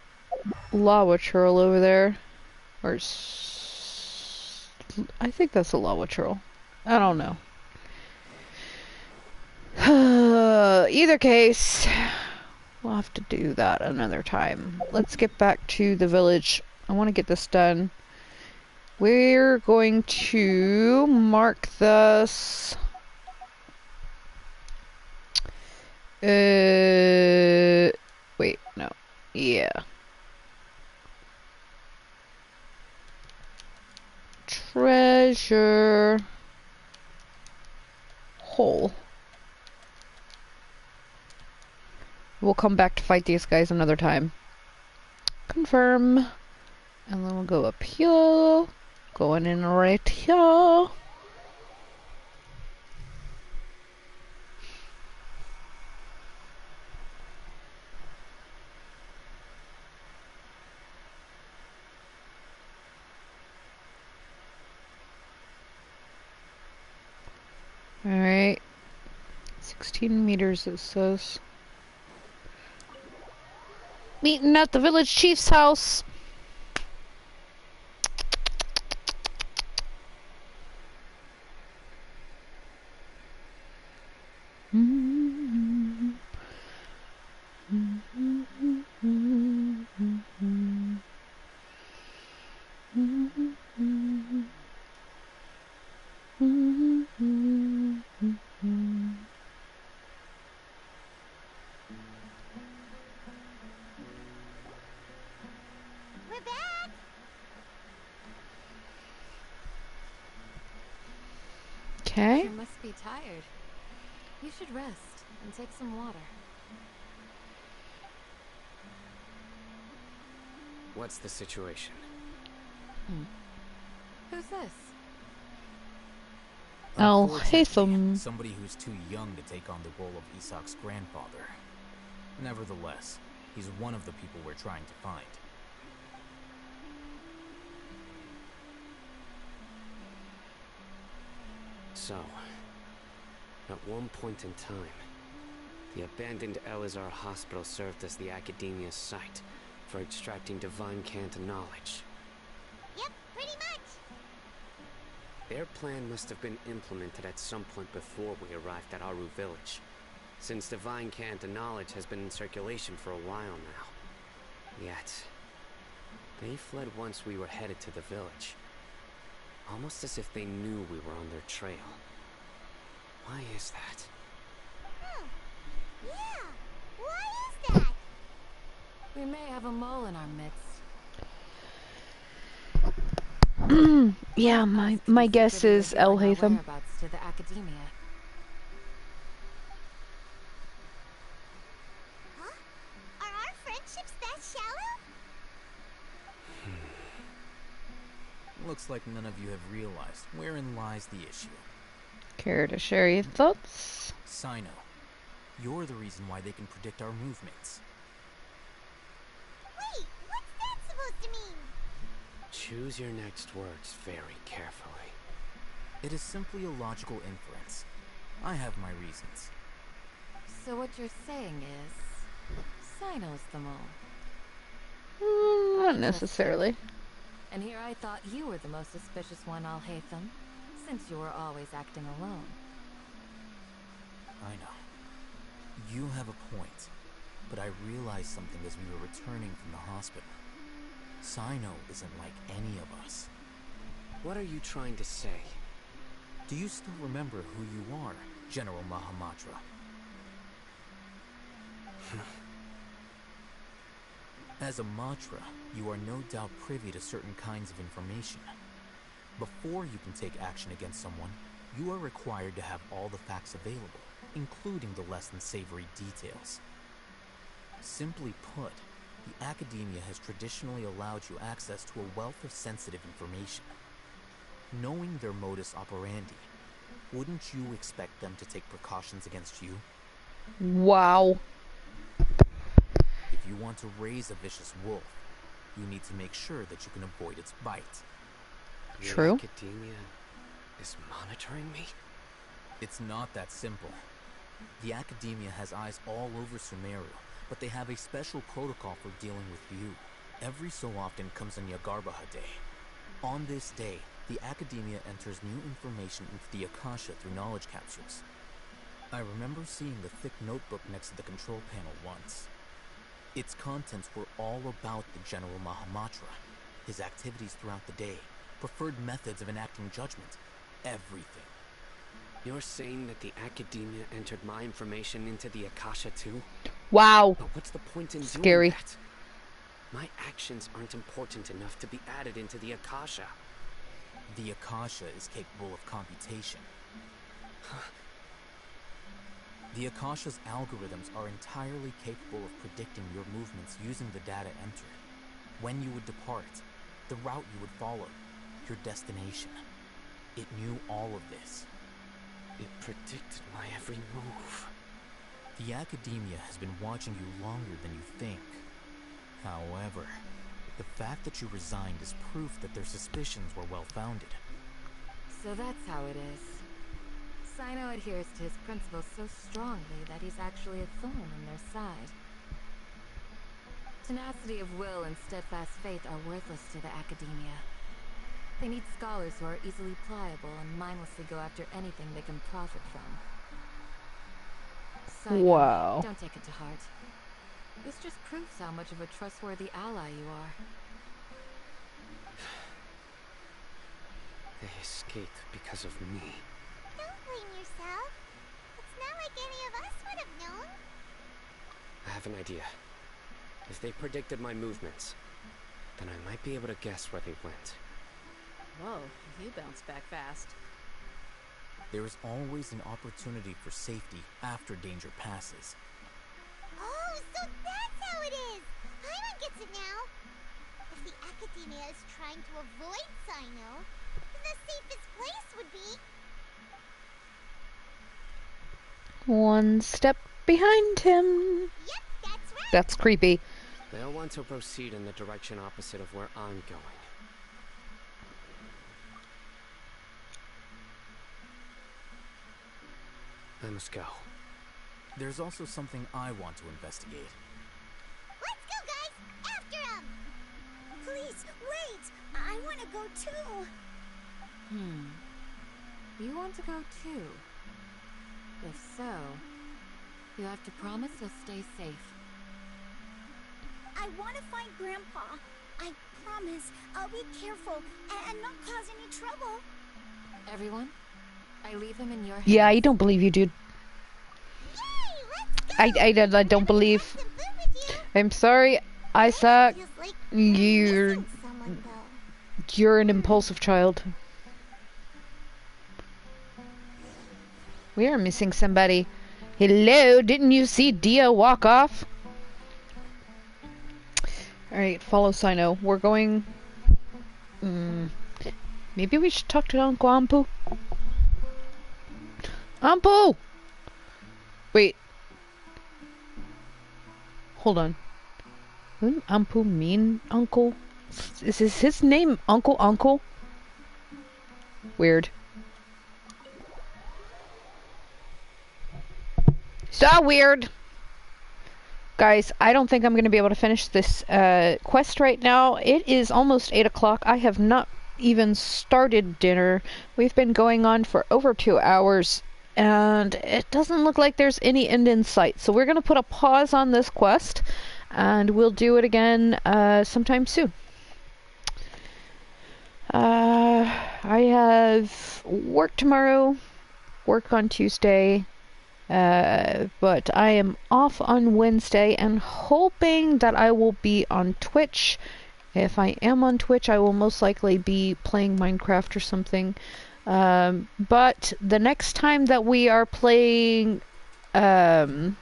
lava trail over there. Or I think that's a lava trail. I don't know. Either case, we'll have to do that another time. Let's get back to the village. I want to get this done. We're going to mark this. Wait, no. Yeah. Treasure hole. We'll come back to fight these guys another time. Confirm. And then we'll go up here. Going in right here. Alright. 16 meters it says. Meeting at the village chief's house. Okay. You must be tired. You should rest and take some water. What's the situation? Who's this? Haytham. Somebody who's too young to take on the role of Isak's grandfather. Nevertheless, he's one of the people we're trying to find. So, at one point in time, the abandoned Elazar hospital served as the Academia's site for extracting divine cant knowledge. Yep, pretty much. Their plan must have been implemented at some point before we arrived at Aru village, since divine cant knowledge has been in circulation for a while now. Yet, they fled once we were headed to the village. Almost as if they knew we were on their trail. Why is that? Yeah, why is that? We may have a mole in our midst. Yeah, my guess is El Haytham. Whereabouts to the Academia. Huh? Are our friendships that shallow? Looks like none of you have realized wherein lies the issue. Care to share your thoughts? Sino, you're the reason why they can predict our movements. Wait, what's that supposed to mean? Choose your next words very carefully. It is simply a logical inference. I have my reasons. So what you're saying is, Sino's the mole. Not necessarily. And here I thought you were the most suspicious one, Al Haytham, since you were always acting alone. I know. You have a point, but I realized something as we were returning from the hospital. Sino isn't like any of us. What are you trying to say? Do you still remember who you are, General Mahamatra? As a Matra, you are no doubt privy to certain kinds of information. Before you can take action against someone, you are required to have all the facts available, including the less than savory details. Simply put, the Academia has traditionally allowed you access to a wealth of sensitive information. Knowing their modus operandi, wouldn't you expect them to take precautions against you? Wow. If you want to raise a vicious wolf, you need to make sure that you can avoid its bite. True. The Academia is monitoring me? It's not that simple. The Academia has eyes all over Sumeru, but they have a special protocol for dealing with you. Every so often comes a Yagarbaha Day. On this day, the Academia enters new information into the Akasha through knowledge capsules. I remember seeing the thick notebook next to the control panel once. Its contents were all about the General Mahamatra, his activities throughout the day, preferred methods of enacting judgment, everything. You're saying that the Academia entered my information into the Akasha too? Wow. But what's the point in Scary. doing that? My actions aren't important enough to be added into the Akasha. The Akasha is capable of computation. The Akasha's algorithms are entirely capable of predicting your movements using the data entered. When you would depart, the route you would follow, your destination. It knew all of this. It predicted my every move. The Academia has been watching you longer than you think. However, the fact that you resigned is proof that their suspicions were well-founded. So that's how it is. Sino adheres to his principles so strongly that he's actually a thorn in their side. Tenacity of will and steadfast faith are worthless to the Academia. They need scholars who are easily pliable and mindlessly go after anything they can profit from. Sino, Wow. don't take it to heart. This just proves how much of a trustworthy ally you are. They escaped because of me. Don't blame yourself. It's not like any of us would have known. I have an idea. If they predicted my movements, then I might be able to guess where they went. Whoa, you bounced back fast. There is always an opportunity for safety after danger passes. Oh, so that's how it is! Paimon gets it now! If the Academia is trying to avoid Sino, then the safest place would be... One step behind him. Yep, that's right! That's creepy. They'll want to proceed in the direction opposite of where I'm going. I must go. There's also something I want to investigate. Let's go, guys! After him! Please, wait! I want to go too! You want to go too? If so, you have to promise you'll stay safe. I want to find Grandpa. I promise I'll be careful and not cause any trouble. Everyone, I leave him in your hands. Yeah, I don't believe you, dude. Yay, let's go! I don't believe. Some food with you. I'm sorry, Isaac. Feels like You're missing someone, though. you're an impulsive child. We are missing somebody. Hello, didn't you see Dia walk off? Alright, follow Sino. We're going... maybe we should talk to Uncle Ampu? Ampu! Wait. Hold on. Doesn't Ampu mean uncle? Is his name Uncle? Weird. So weird! Guys, I don't think I'm going to be able to finish this quest right now. It is almost 8 o'clock. I have not even started dinner. We've been going on for over 2 hours, and it doesn't look like there's any end in sight. So we're going to put a pause on this quest, and we'll do it again sometime soon. I have work tomorrow, work on Tuesday, but I am off on Wednesday and hoping that I will be on Twitch. If I am on Twitch, I will most likely be playing Minecraft or something. But the next time that we are playing the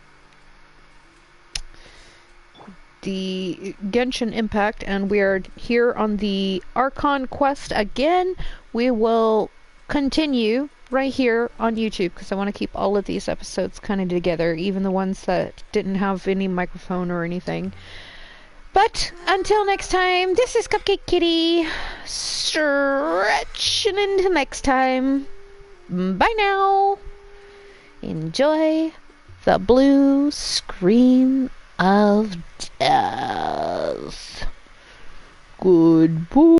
Genshin Impact and we are here on the Archon quest again, we will continue right here on YouTube, because I want to keep all of these episodes kind of together, even the ones that didn't have any microphone or anything. But until next time, this is Cupcake Kitty, stretching into next time. Bye now. Enjoy the blue screen of death. Goodbye.